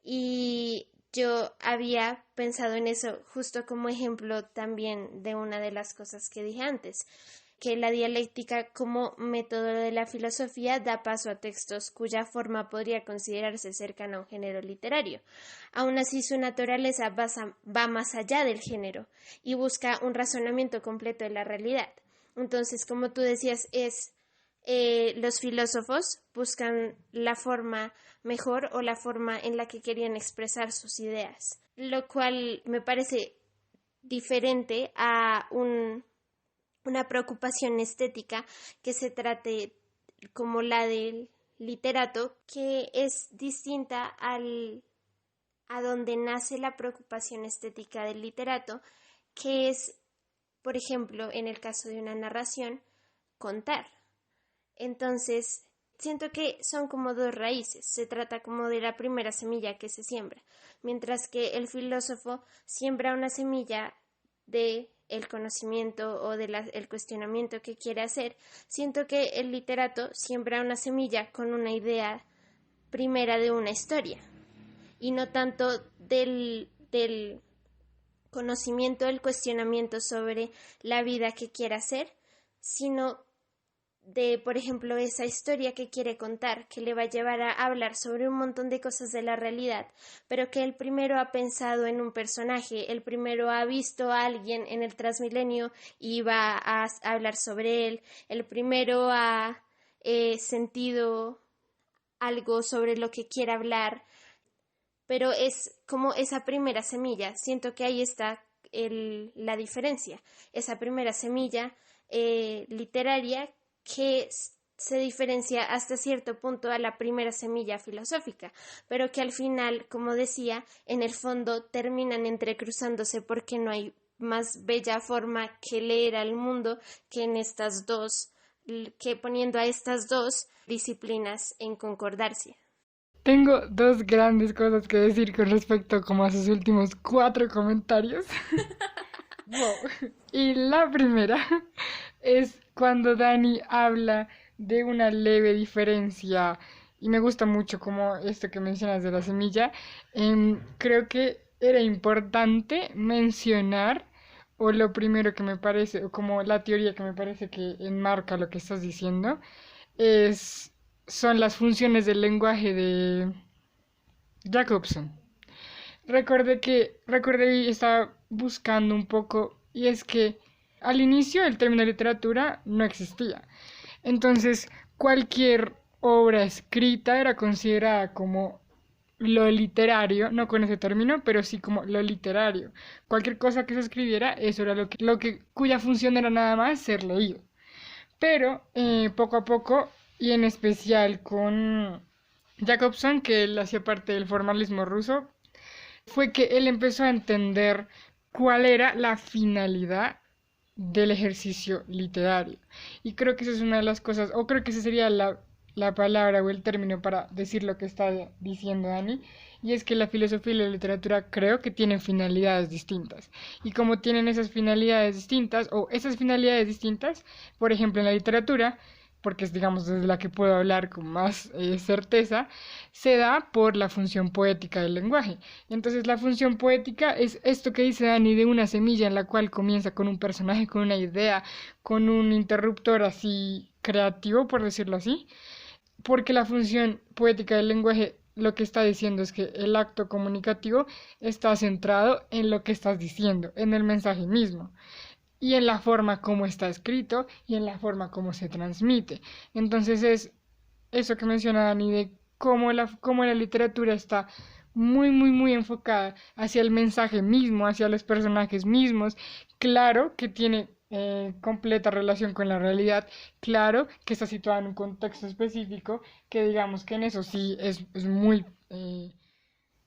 Y yo había pensado en eso justo como ejemplo también de una de las cosas que dije antes, que la dialéctica como método de la filosofía da paso a textos cuya forma podría considerarse cercana a un género literario. Aun así, su naturaleza va más allá del género y busca un razonamiento completo de la realidad. Entonces, como tú decías, los filósofos buscan la forma mejor o la forma en la que querían expresar sus ideas, lo cual me parece diferente a una preocupación estética que se trate como la del literato, que es distinta a donde nace la preocupación estética del literato, que es, por ejemplo, en el caso de una narración, contar. Entonces, siento que son como dos raíces, se trata como de la primera semilla que se siembra, mientras que el filósofo siembra una semilla de el conocimiento o el cuestionamiento que quiere hacer. Siento que el literato siembra una semilla con una idea primera de una historia y no tanto del conocimiento, el cuestionamiento sobre la vida que quiere hacer, sino de, por ejemplo, esa historia que quiere contar, que le va a llevar a hablar sobre un montón de cosas de la realidad, pero que él primero ha pensado en un personaje, él primero ha visto a alguien en el Transmilenio y va a hablar sobre él, él primero ha sentido algo sobre lo que quiere hablar, pero es como esa primera semilla, siento que ahí está la diferencia, esa primera semilla literaria que se diferencia hasta cierto punto a la primera semilla filosófica, pero que al final, como decía, en el fondo terminan entrecruzándose porque no hay más bella forma que leer al mundo que en estas dos, que poniendo a estas dos disciplinas en concordancia. Tengo dos grandes cosas que decir con respecto como a sus últimos 4 comentarios. Wow. Y la primera es cuando Dani habla de una leve diferencia, y me gusta mucho como esto que mencionas de la semilla. Creo que era importante mencionar, o lo primero que me parece, o como la teoría que me parece que enmarca lo que estás diciendo, es, son las funciones del lenguaje de Jacobson. Recordé y estaba buscando un poco, y es que al inicio el término literatura no existía. Entonces, cualquier obra escrita era considerada como lo literario, no con ese término, pero sí como lo literario. Cualquier cosa que se escribiera, eso era cuya función era nada más ser leído. Pero poco a poco, y en especial con Jacobson, que él hacía parte del formalismo ruso, fue que él empezó a entender cuál era la finalidad del ejercicio literario. Y creo que esa es una de las cosas, o creo que esa sería la palabra o el término para decir lo que está diciendo Dani, y es que la filosofía y la literatura creo que tienen finalidades distintas. Y como tienen esas finalidades distintas, o esas finalidades distintas, por ejemplo en la literatura, porque es digamos desde la que puedo hablar con más certeza, se da por la función poética del lenguaje. Entonces la función poética es esto que dice Dani de una semilla en la cual comienza con un personaje, con una idea, con un interruptor así creativo, por decirlo así, porque la función poética del lenguaje lo que está diciendo es que el acto comunicativo está centrado en lo que estás diciendo, en el mensaje mismo, y en la forma como está escrito y en la forma como se transmite. Entonces es eso que menciona Dani de cómo la literatura está muy enfocada hacia el mensaje mismo, hacia los personajes mismos. Claro que tiene completa relación con la realidad, claro que está situada en un contexto específico, que digamos que en eso sí es muy...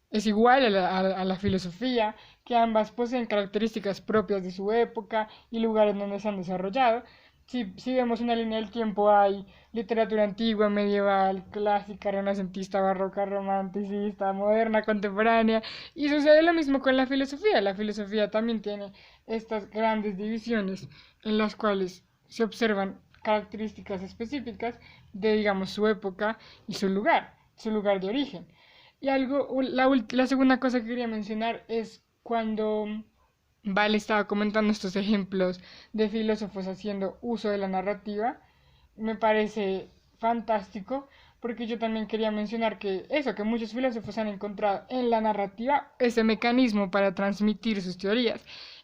es igual a la filosofía, que ambas poseen características propias de su época y lugares donde se han desarrollado. Si vemos una línea del tiempo, hay literatura antigua, medieval, clásica, renacentista, barroca, romanticista, moderna, contemporánea, y sucede lo mismo con la filosofía. La filosofía también tiene estas grandes divisiones en las cuales se observan características específicas de, digamos, su época y su lugar de origen. Y la segunda cosa que quería mencionar es cuando Vale estaba comentando estos ejemplos de filósofos haciendo uso de la narrativa. Me parece fantástico porque yo también quería mencionar que muchos filósofos han encontrado en la narrativa ese mecanismo para transmitir sus teorías.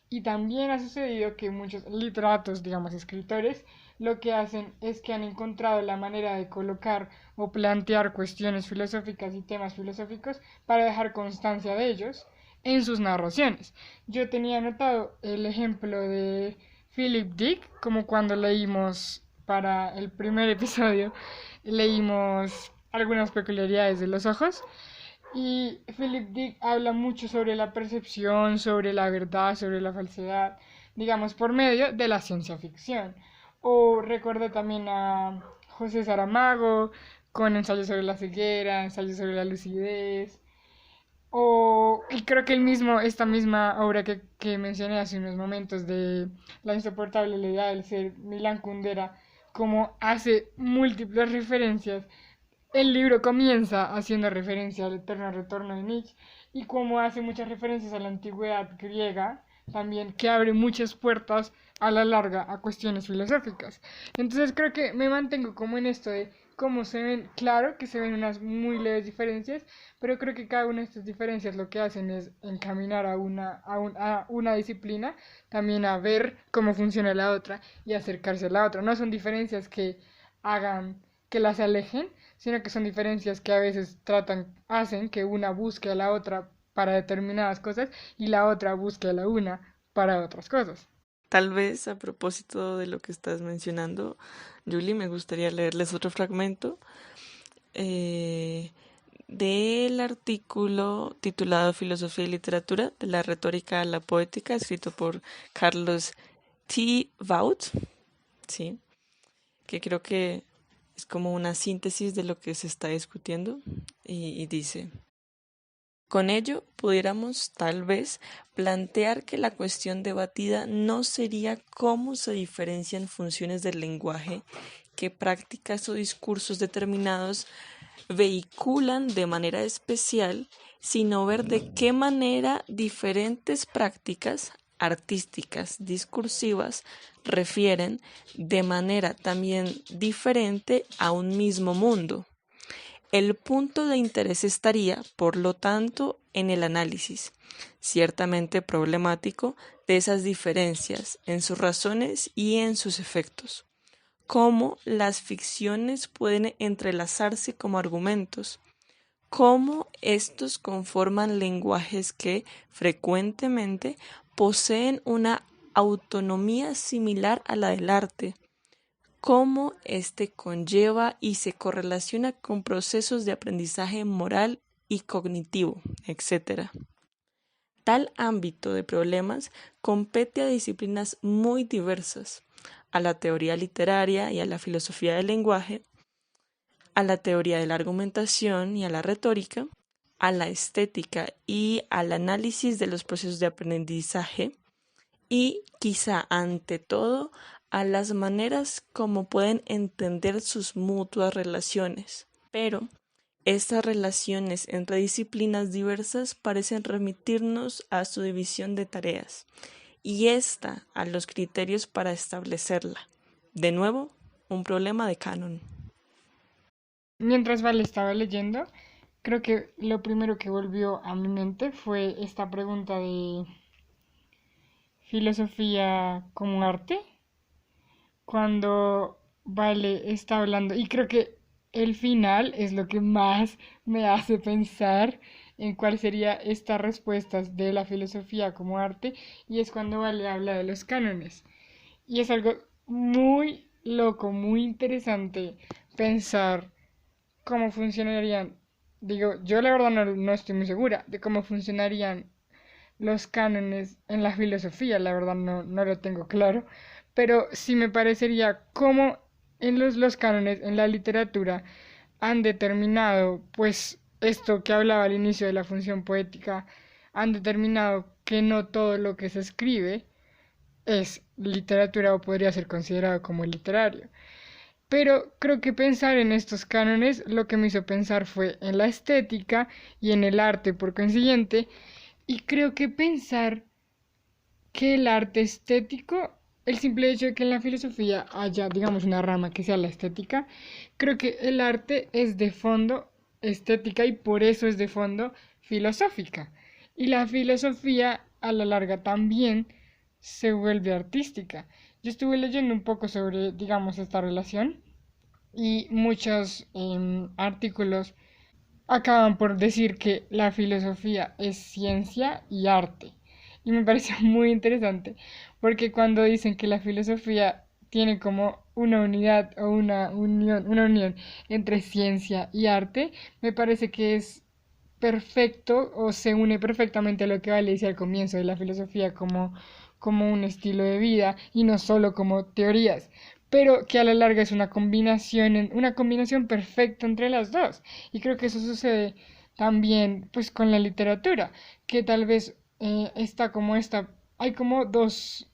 Y también ha sucedido que muchos literatos, digamos escritores, lo que hacen es que han encontrado la manera de colocar o plantear cuestiones filosóficas y temas filosóficos para dejar constancia de ellos en sus narraciones. Yo tenía anotado el ejemplo de Philip Dick, como cuando leímos para el primer episodio, leímos algunas peculiaridades de los ojos. Y Philip Dick habla mucho sobre la percepción, sobre la verdad, sobre la falsedad, digamos, por medio de la ciencia ficción. O recuerdo también a José Saramago con ensayos sobre la ceguera, ensayos sobre la lucidez. Y creo que esta misma obra que mencioné hace unos momentos de La insoportable levedad del ser, Milan Kundera, como hace múltiples referencias. El libro comienza haciendo referencia al eterno retorno de Nietzsche y como hace muchas referencias a la antigüedad griega, también que abre muchas puertas a la larga a cuestiones filosóficas. Entonces creo que me mantengo como en esto de cómo se ven, claro que se ven unas muy leves diferencias, pero creo que cada una de estas diferencias lo que hacen es encaminar a una disciplina, también a ver cómo funciona la otra y acercarse a la otra. No son diferencias que hagan que las alejen, sino que son diferencias que a veces hacen que una busque a la otra para determinadas cosas y la otra busque a la una para otras cosas. Tal vez a propósito de lo que estás mencionando, Julie, me gustaría leerles otro fragmento del artículo titulado Filosofía y Literatura, de la retórica a la poética, escrito por Carlos T. Vaut, ¿sí? Que creo que es como una síntesis de lo que se está discutiendo y dice: con ello pudiéramos tal vez plantear que la cuestión debatida no sería cómo se diferencian funciones del lenguaje que prácticas o discursos determinados vehiculan de manera especial, sino ver de qué manera diferentes prácticas artísticas discursivas refieren de manera también diferente a un mismo mundo. El punto de interés estaría, por lo tanto, en el análisis, ciertamente problemático, de esas diferencias en sus razones y en sus efectos. Cómo las ficciones pueden entrelazarse como argumentos, cómo estos conforman lenguajes que frecuentemente poseen una autonomía similar a la del arte, cómo éste conlleva y se correlaciona con procesos de aprendizaje moral y cognitivo, etc. Tal ámbito de problemas compete a disciplinas muy diversas, a la teoría literaria y a la filosofía del lenguaje, a la teoría de la argumentación y a la retórica, a la estética y al análisis de los procesos de aprendizaje, y quizá ante todo a las maneras como pueden entender sus mutuas relaciones. Pero estas relaciones entre disciplinas diversas parecen remitirnos a su división de tareas y esta a los criterios para establecerla. De nuevo, un problema de canon. Mientras Vale estaba leyendo, creo que lo primero que volvió a mi mente fue esta pregunta de filosofía como arte, cuando Vale está hablando, y creo que el final es lo que más me hace pensar en cuál sería estas respuestas de la filosofía como arte, y es cuando Vale habla de los cánones. Y es algo muy loco, muy interesante pensar cómo funcionarían. Digo, yo la verdad no estoy muy segura de cómo funcionarían los cánones en la filosofía, la verdad no lo tengo claro, pero sí me parecería cómo en los cánones, en la literatura, han determinado, pues esto que hablaba al inicio de la función poética, han determinado que no todo lo que se escribe es literatura o podría ser considerado como literario. Pero creo que pensar en estos cánones lo que me hizo pensar fue en la estética y en el arte por consiguiente, y creo que pensar que el arte estético, el simple hecho de que en la filosofía haya, digamos, una rama que sea la estética, creo que el arte es de fondo estética y por eso es de fondo filosófica. Y la filosofía a la larga también se vuelve artística. Yo estuve leyendo un poco sobre, digamos, esta relación y muchos artículos acaban por decir que la filosofía es ciencia y arte. Y me parece muy interesante, porque cuando dicen que la filosofía tiene como una unidad o una unión entre ciencia y arte, me parece que es perfecto o se une perfectamente a lo que Vale decía al comienzo de la filosofía como un estilo de vida y no solo como teorías, pero que a la larga es una combinación perfecta entre las dos. Y creo que eso sucede también pues con la literatura, que tal vez está como esta, hay como dos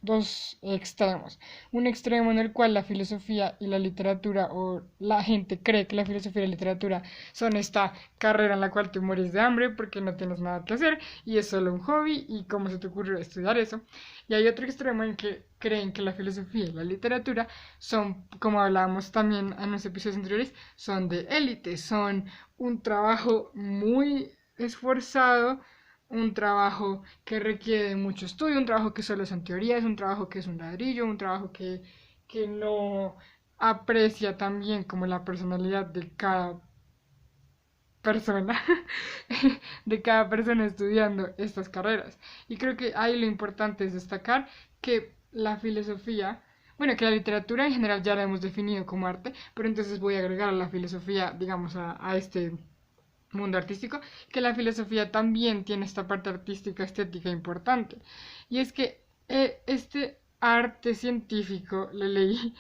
extremos. Un extremo en el cual la filosofía y la literatura, o la gente cree que la filosofía y la literatura son esta carrera en la cual te mueres de hambre porque no tienes nada que hacer y es solo un hobby y cómo se te ocurre estudiar eso. Y hay otro extremo en que creen que la filosofía y la literatura son, como hablábamos también en los episodios anteriores, son de élite, son un trabajo muy esforzado, un trabajo que requiere mucho estudio, un trabajo que solo son teorías, un trabajo que es un ladrillo, un trabajo que no aprecia también como la personalidad de cada persona, de cada persona estudiando estas carreras. Y creo que ahí lo importante es destacar que la filosofía, bueno, que la literatura en general ya la hemos definido como arte, pero entonces voy a agregar a la filosofía, digamos, a este mundo artístico, que la filosofía también tiene esta parte artística, estética importante. Y es que este arte científico, le leí,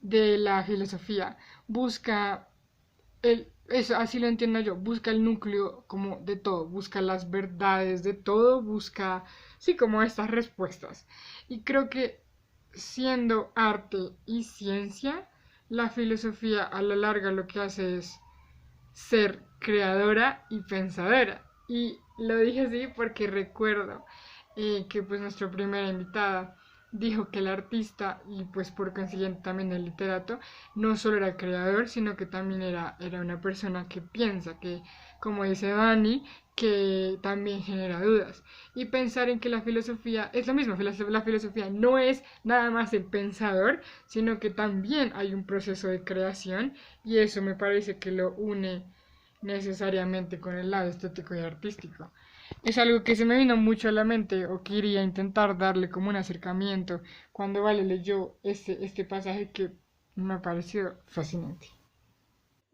de la filosofía, busca eso, así lo entiendo yo, busca el núcleo como de todo, busca las verdades de todo, busca, sí, como estas respuestas. Y creo que siendo arte y ciencia, la filosofía a la larga lo que hace es ser creadora y pensadora. Y lo dije así porque recuerdo que pues nuestra primera invitada dijo que el artista y pues por consiguiente también el literato no solo era creador sino que también era una persona que piensa, que como dice Dani, que también genera dudas y pensar en que la filosofía es lo mismo, la filosofía no es nada más el pensador sino que también hay un proceso de creación y eso me parece que lo une necesariamente con el lado estético y artístico. Es algo que se me vino mucho a la mente o quería intentar darle como un acercamiento cuando Vale leyó este pasaje que me pareció fascinante.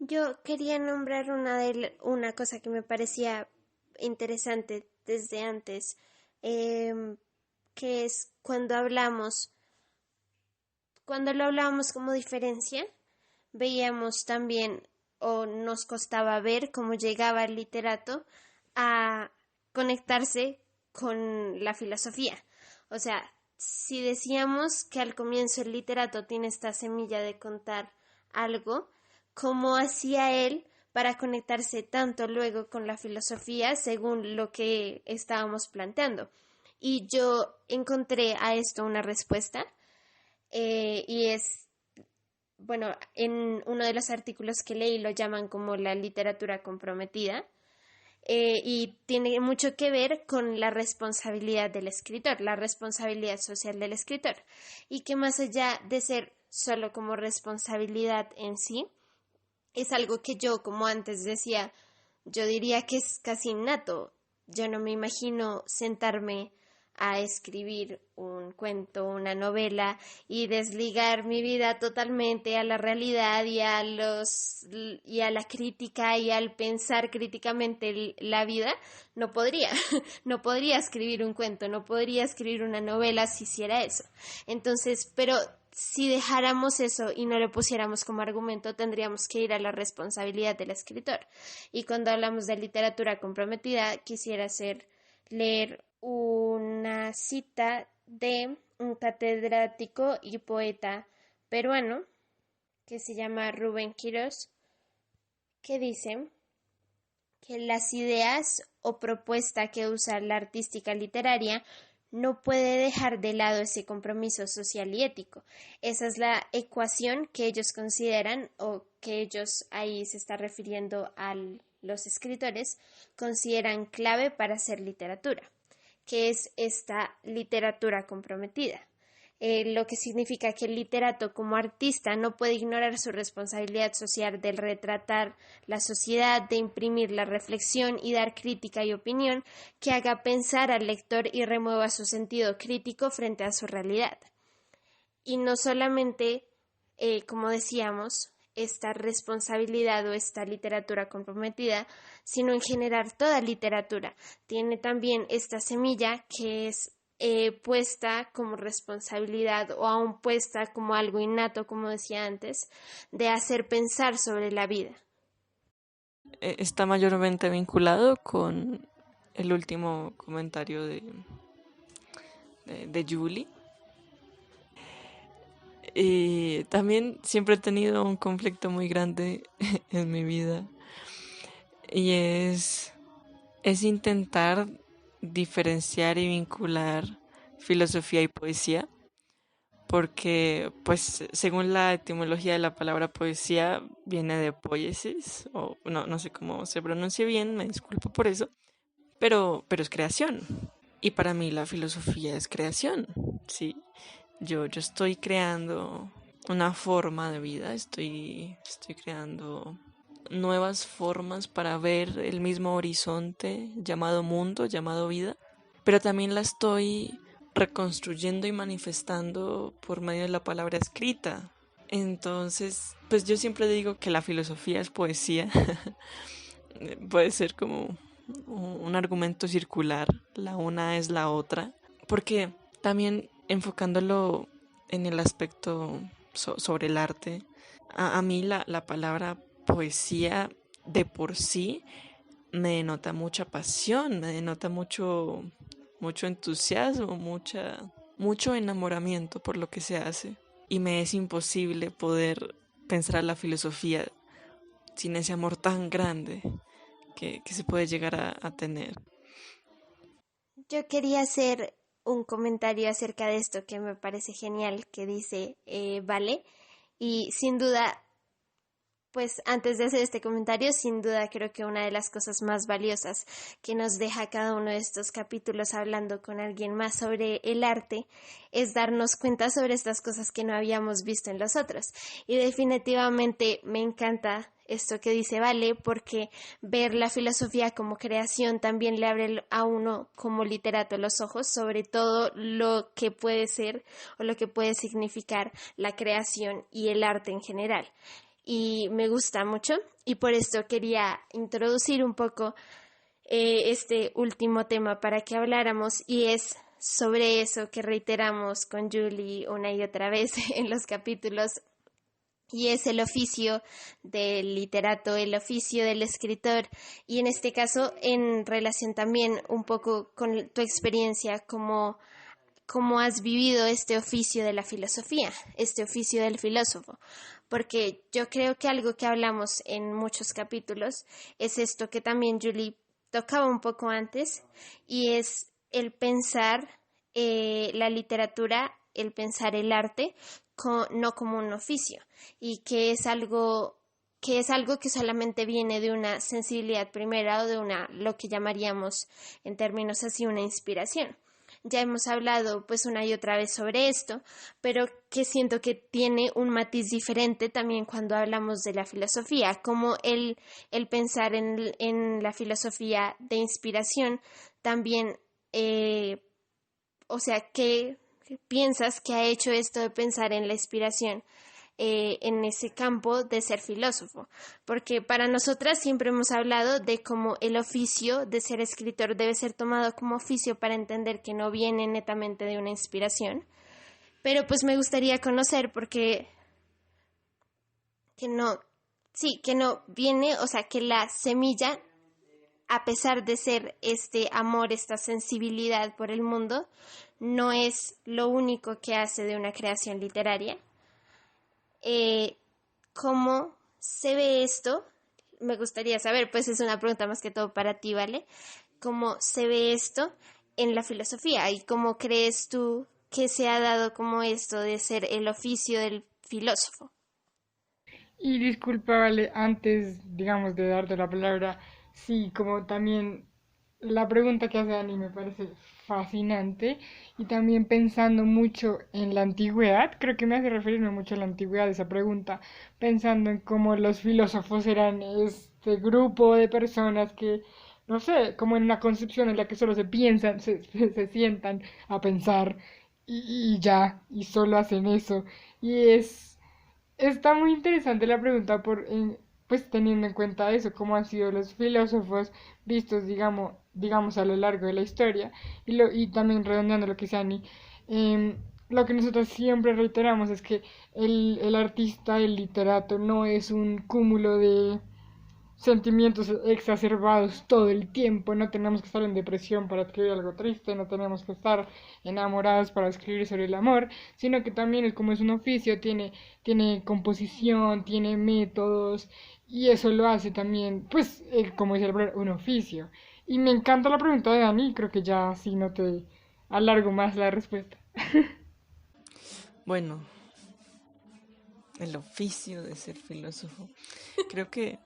Yo quería nombrar una cosa que me parecía interesante desde antes, que es cuando lo hablábamos como diferencia, veíamos también o nos costaba ver cómo llegaba el literato a conectarse con la filosofía. O sea, si decíamos que al comienzo el literato tiene esta semilla de contar algo, ¿cómo hacía él para conectarse tanto luego con la filosofía según lo que estábamos planteando? Y yo encontré a esto una respuesta y es, bueno, en uno de los artículos que leí lo llaman como la literatura comprometida y tiene mucho que ver con la responsabilidad del escritor, la responsabilidad social del escritor y que más allá de ser solo como responsabilidad en sí, es algo que yo, como antes decía, yo diría que es casi innato. Yo no me imagino sentarme a escribir un cuento, una novela y desligar mi vida totalmente a la realidad y a la crítica y al pensar críticamente la vida, no podría, no podría escribir un cuento, no podría escribir una novela si hiciera eso. Entonces, pero si dejáramos eso y no lo pusiéramos como argumento, tendríamos que ir a la responsabilidad del escritor. Y cuando hablamos de literatura comprometida, quisiera leer una cita de un catedrático y poeta peruano que se llama Rubén Quirós, que dice que las ideas o propuesta que usa la artística literaria no puede dejar de lado ese compromiso social y ético. Esa es la ecuación que ellos consideran, o que ellos, ahí se está refiriendo a los escritores, consideran clave para hacer literatura, que es esta literatura comprometida. Lo que significa que el literato como artista no puede ignorar su responsabilidad social de retratar la sociedad, de imprimir la reflexión y dar crítica y opinión que haga pensar al lector y remueva su sentido crítico frente a su realidad. Y no solamente, como decíamos, esta responsabilidad o esta literatura comprometida, sino en generar toda literatura. Tiene también esta semilla que es puesta como responsabilidad, o aún puesta como algo innato, como decía antes, de hacer pensar sobre la vida. Está mayormente vinculado con el último comentario de Julie. Y también siempre he tenido un conflicto muy grande en mi vida, y es intentar diferenciar y vincular filosofía y poesía, porque pues según la etimología de la palabra poesía viene de poiesis, o no sé cómo se pronuncia bien, me disculpo por eso, pero es creación, y para mí la filosofía es creación, sí. Yo estoy creando una forma de vida, estoy creando nuevas formas para ver el mismo horizonte llamado mundo, llamado vida, pero también la estoy reconstruyendo y manifestando por medio de la palabra escrita. Entonces, pues yo siempre digo que la filosofía es poesía. Puede ser como un argumento circular, la una es la otra, porque también enfocándolo en el aspecto sobre el arte, a mí la palabra poesía de por sí me denota mucha pasión, me denota mucho entusiasmo, mucho enamoramiento por lo que se hace. Y me es imposible poder pensar la filosofía sin ese amor tan grande que se puede llegar a tener. Yo quería hacer un comentario acerca de esto que me parece genial, que dice Vale, y sin duda, pues antes de hacer este comentario, sin duda creo que una de las cosas más valiosas que nos deja cada uno de estos capítulos hablando con alguien más sobre el arte es darnos cuenta sobre estas cosas que no habíamos visto en los otros. Y definitivamente me encanta esto que dice Vale, porque ver la filosofía como creación también le abre a uno como literato los ojos sobre todo lo que puede ser o lo que puede significar la creación y el arte en general. Y me gusta mucho, y por esto quería introducir un poco este último tema para que habláramos, y es sobre eso que reiteramos con Julie una y otra vez en los capítulos, y es el oficio del literato, el oficio del escritor, y en este caso en relación también un poco con tu experiencia, cómo has vivido este oficio de la filosofía, este oficio del filósofo. Porque yo creo que algo que hablamos en muchos capítulos es esto que también Julie tocaba un poco antes, y es el pensar la literatura, el pensar el arte no como un oficio, y que es algo que solamente viene de una sensibilidad primera, o de lo que llamaríamos en términos así una inspiración. Ya hemos hablado pues una y otra vez sobre esto, pero que siento que tiene un matiz diferente también cuando hablamos de la filosofía, como el pensar en la filosofía de inspiración también, o sea, ¿qué piensas que ha hecho esto de pensar en la inspiración en ese campo de ser filósofo? Porque para nosotras siempre hemos hablado de cómo el oficio de ser escritor debe ser tomado como oficio para entender que no viene netamente de una inspiración, pero pues me gustaría conocer porque que no viene, o sea, que la semilla, a pesar de ser este amor, esta sensibilidad por el mundo, no es lo único que hace de una creación literaria. ¿cómo se ve esto? Me gustaría saber, pues es una pregunta más que todo para ti, ¿vale? ¿Cómo se ve esto en la filosofía? ¿Y cómo crees tú que se ha dado como esto de ser el oficio del filósofo? Y disculpa, vale, antes, digamos, de darte la palabra, sí, como también la pregunta que hace Dani me parece fascinante y también pensando mucho en la antigüedad, creo que me hace referirme mucho a la antigüedad esa pregunta, pensando en cómo los filósofos eran este grupo de personas que, no sé, como en una concepción en la que solo se piensan, se sientan a pensar y ya, y solo hacen eso. Y está muy interesante la pregunta pues teniendo en cuenta eso, cómo han sido los filósofos vistos, digamos a lo largo de la historia y también redondeando lo que dice Ani, lo que nosotros siempre reiteramos es que el artista, el literato, no es un cúmulo de sentimientos exacerbados todo el tiempo, no tenemos que estar en depresión para escribir algo triste, no tenemos que estar enamorados para escribir sobre el amor, sino que también como es un oficio, tiene composición, tiene métodos, y eso lo hace también, pues, como dice el un oficio. Y me encanta la pregunta de Dani, creo que ya así no te alargo más la respuesta. Bueno, el oficio de ser filósofo. Creo que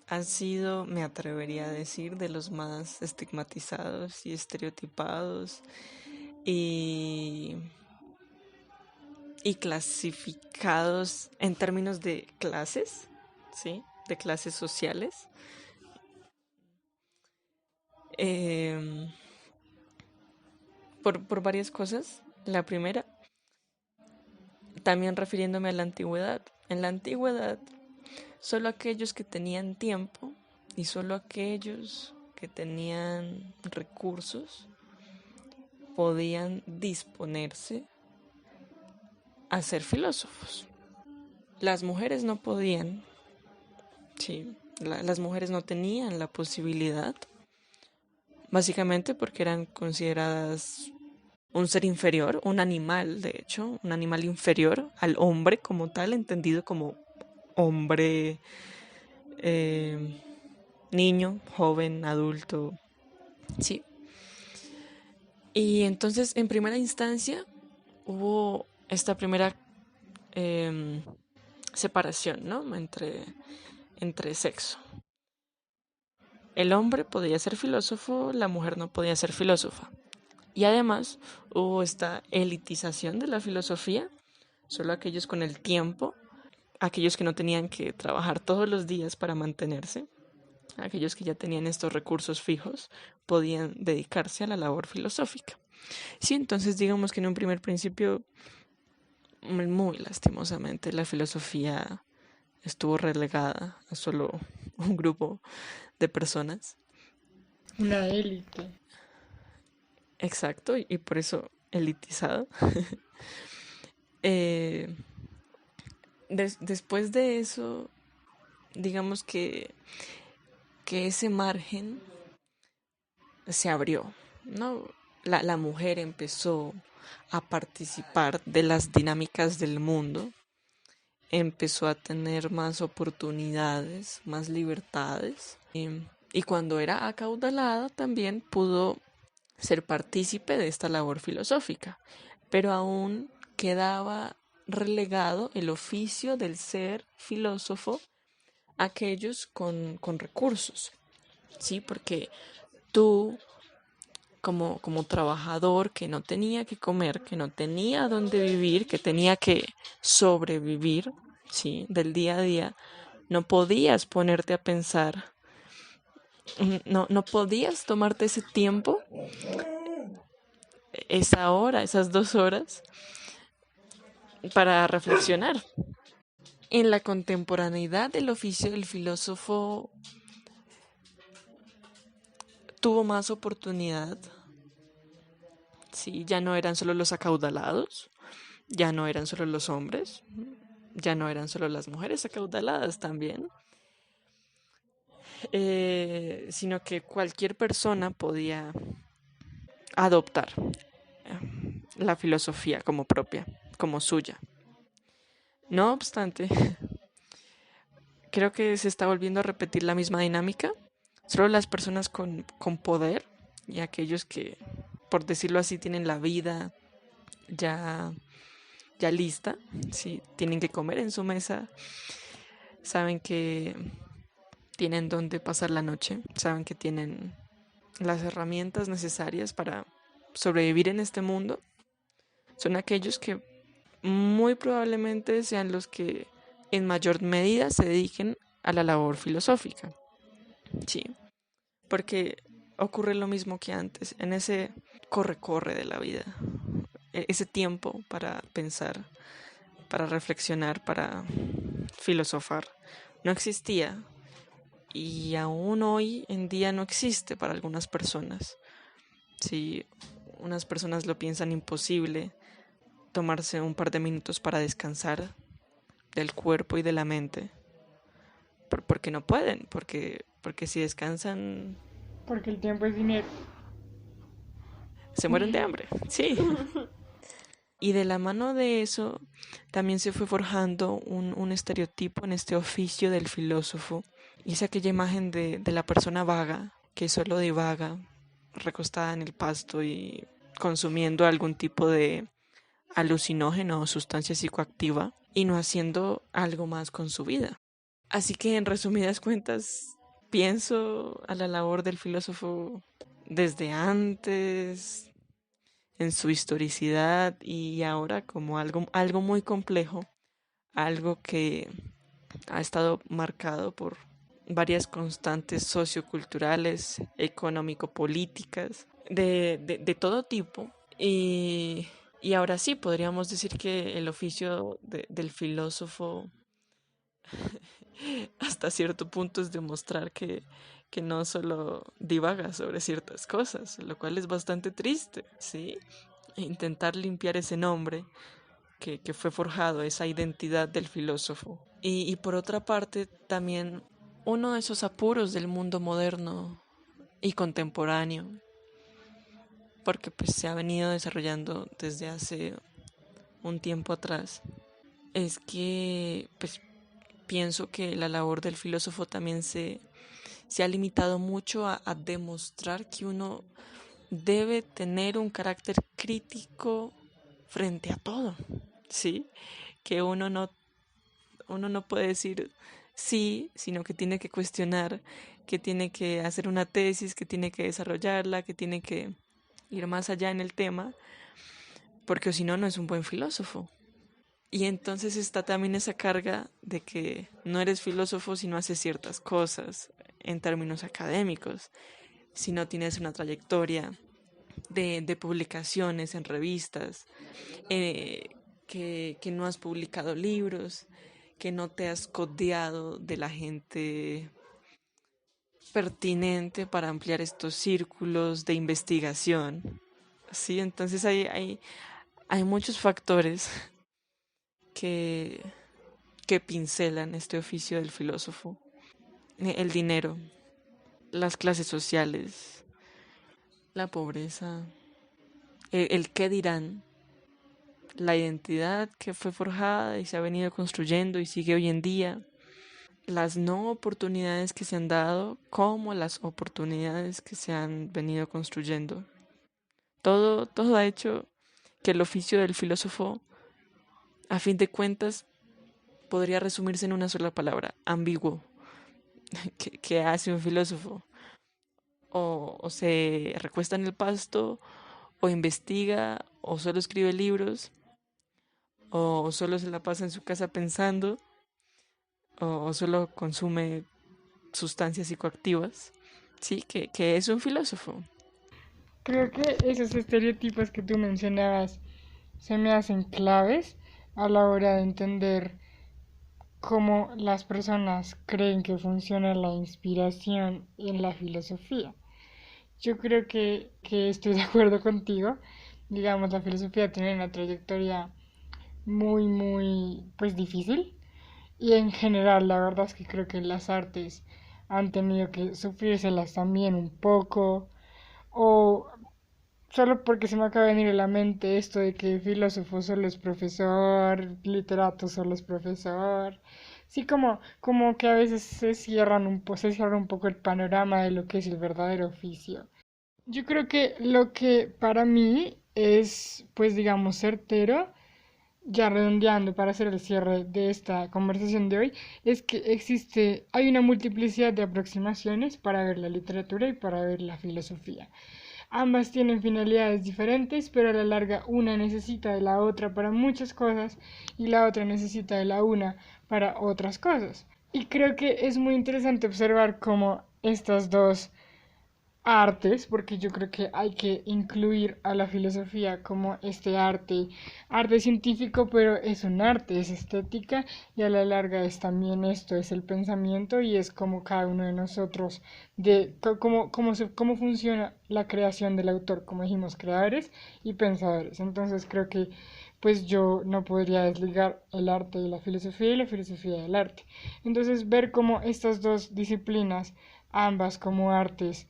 ha sido, me atrevería a decir, de los más estigmatizados y estereotipados y, y clasificados en términos de clases, ¿sí? De clases sociales. Em, por varias cosas. La primera, también refiriéndome a la antigüedad. En la antigüedad, solo aquellos que tenían tiempo y solo aquellos que tenían recursos podían disponerse a ser filósofos. Las mujeres no podían, sí, las mujeres no tenían la posibilidad, básicamente porque eran consideradas un ser inferior, un animal, de hecho, un animal inferior al hombre como tal, entendido como hombre, eh, niño, joven, adulto, sí. Y entonces, en primera instancia, hubo esta primera eh, separación, ¿no? Entre sexo. El hombre podía ser filósofo, la mujer no podía ser filósofa. Y además hubo esta elitización de la filosofía, solo aquellos con el tiempo, aquellos que no tenían que trabajar todos los días para mantenerse, aquellos que ya tenían estos recursos fijos, podían dedicarse a la labor filosófica. Sí, entonces digamos que en un primer principio, muy lastimosamente, la filosofía estuvo relegada a solo un grupo de personas. Una élite. Exacto, y por eso elitizado. eh, después de eso, digamos que ese margen se abrió, ¿no? La mujer empezó a participar de las dinámicas del mundo, empezó a tener más oportunidades, más libertades, y cuando era acaudalada también pudo ser partícipe de esta labor filosófica, pero aún quedaba relegado el oficio del ser filósofo a aquellos con recursos, ¿sí? Porque tú, como trabajador que no tenía que comer, que no tenía dónde vivir, que tenía que sobrevivir, ¿sí? Del día a día, no podías ponerte a pensar, no podías tomarte ese tiempo, esa hora, esas 2 horas, para reflexionar. En la contemporaneidad, el oficio del filósofo tuvo más oportunidad. Sí, ya no eran solo los acaudalados, ya no eran solo los hombres, ya no eran solo las mujeres acaudaladas también, sino que cualquier persona podía adoptar la filosofía como propia, como suya. No obstante, creo que se está volviendo a repetir la misma dinámica. Solo las personas con poder y aquellos que, por decirlo así, tienen la vida ya, ya lista, si tienen que comer en su mesa, saben que tienen dónde pasar la noche, saben que tienen las herramientas necesarias para sobrevivir en este mundo, son aquellos que muy probablemente sean los que en mayor medida se dediquen a la labor filosófica. Sí, porque ocurre lo mismo que antes, en ese corre-corre de la vida, ese tiempo para pensar, para reflexionar, para filosofar, no existía y aún hoy en día no existe para algunas personas. Si unas personas lo piensan imposible, tomarse un par de minutos para descansar del cuerpo y de la mente, porque no pueden, porque si descansan Porque el tiempo es dinero. se mueren de hambre, sí. Y de la mano de eso también se fue forjando un estereotipo en este oficio del filósofo. Y es aquella imagen de la persona vaga, que solo divaga, recostada en el pasto y consumiendo algún tipo de alucinógeno o sustancia psicoactiva y no haciendo algo más con su vida. Así que en resumidas cuentas, pienso a la labor del filósofo desde antes, en su historicidad y ahora como algo muy complejo, algo que ha estado marcado por varias constantes socioculturales, económico-políticas, de todo tipo. Y ahora sí, podríamos decir que el oficio del filósofo hasta cierto punto es demostrar que no solo divaga sobre ciertas cosas, lo cual es bastante triste, ¿sí? Intentar limpiar ese nombre que fue forjado, esa identidad del filósofo. Y por otra parte, también uno de esos apuros del mundo moderno y contemporáneo, porque pues se ha venido desarrollando desde hace un tiempo atrás, es que pues pienso que la labor del filósofo también se ha limitado mucho a demostrar que uno debe tener un carácter crítico frente a todo, ¿sí? Que uno no puede decir sí, sino que tiene que cuestionar, que tiene que hacer una tesis, que tiene que desarrollarla, que tiene que ir más allá en el tema, porque si no, no es un buen filósofo. Y entonces está también esa carga de que no eres filósofo si no haces ciertas cosas en términos académicos, si no tienes una trayectoria de publicaciones en revistas, que no has publicado libros, que no te has codeado de la gente pertinente para ampliar estos círculos de investigación. Sí, entonces hay muchos factores que, que pincelan este oficio del filósofo. El dinero, las clases sociales, la pobreza, el qué dirán, la identidad que fue forjada y se ha venido construyendo y sigue hoy en día, las no oportunidades que se han dado como las oportunidades que se han venido construyendo. Todo ha hecho que el oficio del filósofo, a fin de cuentas, podría resumirse en una sola palabra: ambiguo. ¿Qué hace un filósofo? O se recuesta en el pasto, o investiga, o solo escribe libros, o solo se la pasa en su casa pensando, o solo consume sustancias psicoactivas. Sí, que es un filósofo. Creo que esos estereotipos que tú mencionabas se me hacen claves a la hora de entender cómo las personas creen que funciona la inspiración en la filosofía. Yo creo que estoy de acuerdo contigo. Digamos, la filosofía tiene una trayectoria muy, pues difícil. Y en general, la verdad es que creo que las artes han tenido que sufrírselas también un poco. O solo porque se me acaba de venir a la mente esto de que filósofo solo es profesor, literato solo es profesor. Sí, como que a veces se cierra un poco el panorama de lo que es el verdadero oficio. Yo creo que lo que para mí es, pues digamos, certero, ya redondeando para hacer el cierre de esta conversación de hoy, es que hay una multiplicidad de aproximaciones para ver la literatura y para ver la filosofía. Ambas tienen finalidades diferentes, pero a la larga una necesita de la otra para muchas cosas y la otra necesita de la una para otras cosas. Y creo que es muy interesante observar cómo estas dos artes, porque yo creo que hay que incluir a la filosofía como este arte científico, pero es un arte, es estética y a la larga es también esto, es el pensamiento y es como cada uno de nosotros, cómo funciona la creación del autor, como dijimos, creadores y pensadores. Entonces creo que pues yo no podría desligar el arte de la filosofía y la filosofía del arte. Entonces ver cómo estas dos disciplinas, ambas como artes,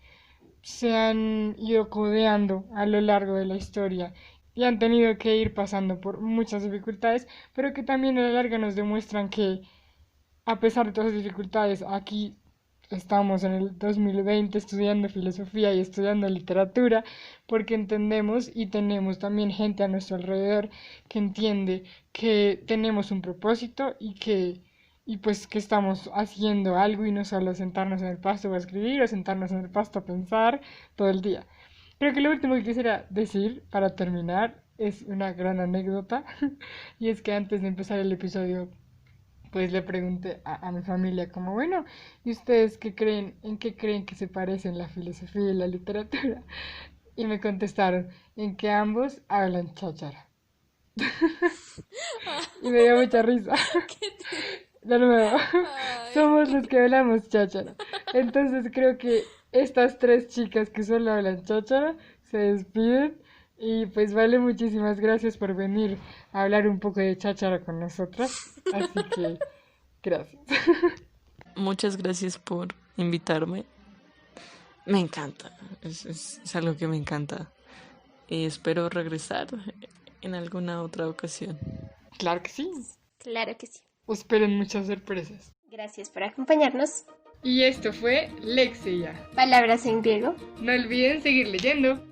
se han ido codeando a lo largo de la historia y han tenido que ir pasando por muchas dificultades, pero que también a la larga nos demuestran que a pesar de todas las dificultades, aquí estamos en el 2020 estudiando filosofía y estudiando literatura porque entendemos y tenemos también gente a nuestro alrededor que entiende que tenemos un propósito y pues que estamos haciendo algo y no solo sentarnos en el pasto a escribir o sentarnos en el pasto a pensar todo el día. Creo que lo último que quisiera decir para terminar es una gran anécdota y es que antes de empezar el episodio pues le pregunté a mi familia como, bueno, ¿y ustedes qué creen, en qué creen que se parecen la filosofía y la literatura? Y me contestaron en que ambos hablan cháchara. Y me dio mucha risa. De nuevo, somos los que hablamos cháchara. Entonces creo que estas tres chicas que solo hablan cháchara se despiden. Y pues vale, muchísimas gracias por venir a hablar un poco de cháchara con nosotras. Así que gracias. Muchas gracias por invitarme. Me encanta, es algo que me encanta. Y espero regresar en alguna otra ocasión. Claro que sí. Claro que sí. Esperen muchas sorpresas. Gracias por acompañarnos. Y esto fue Lexia. Palabras en griego. No olviden seguir leyendo.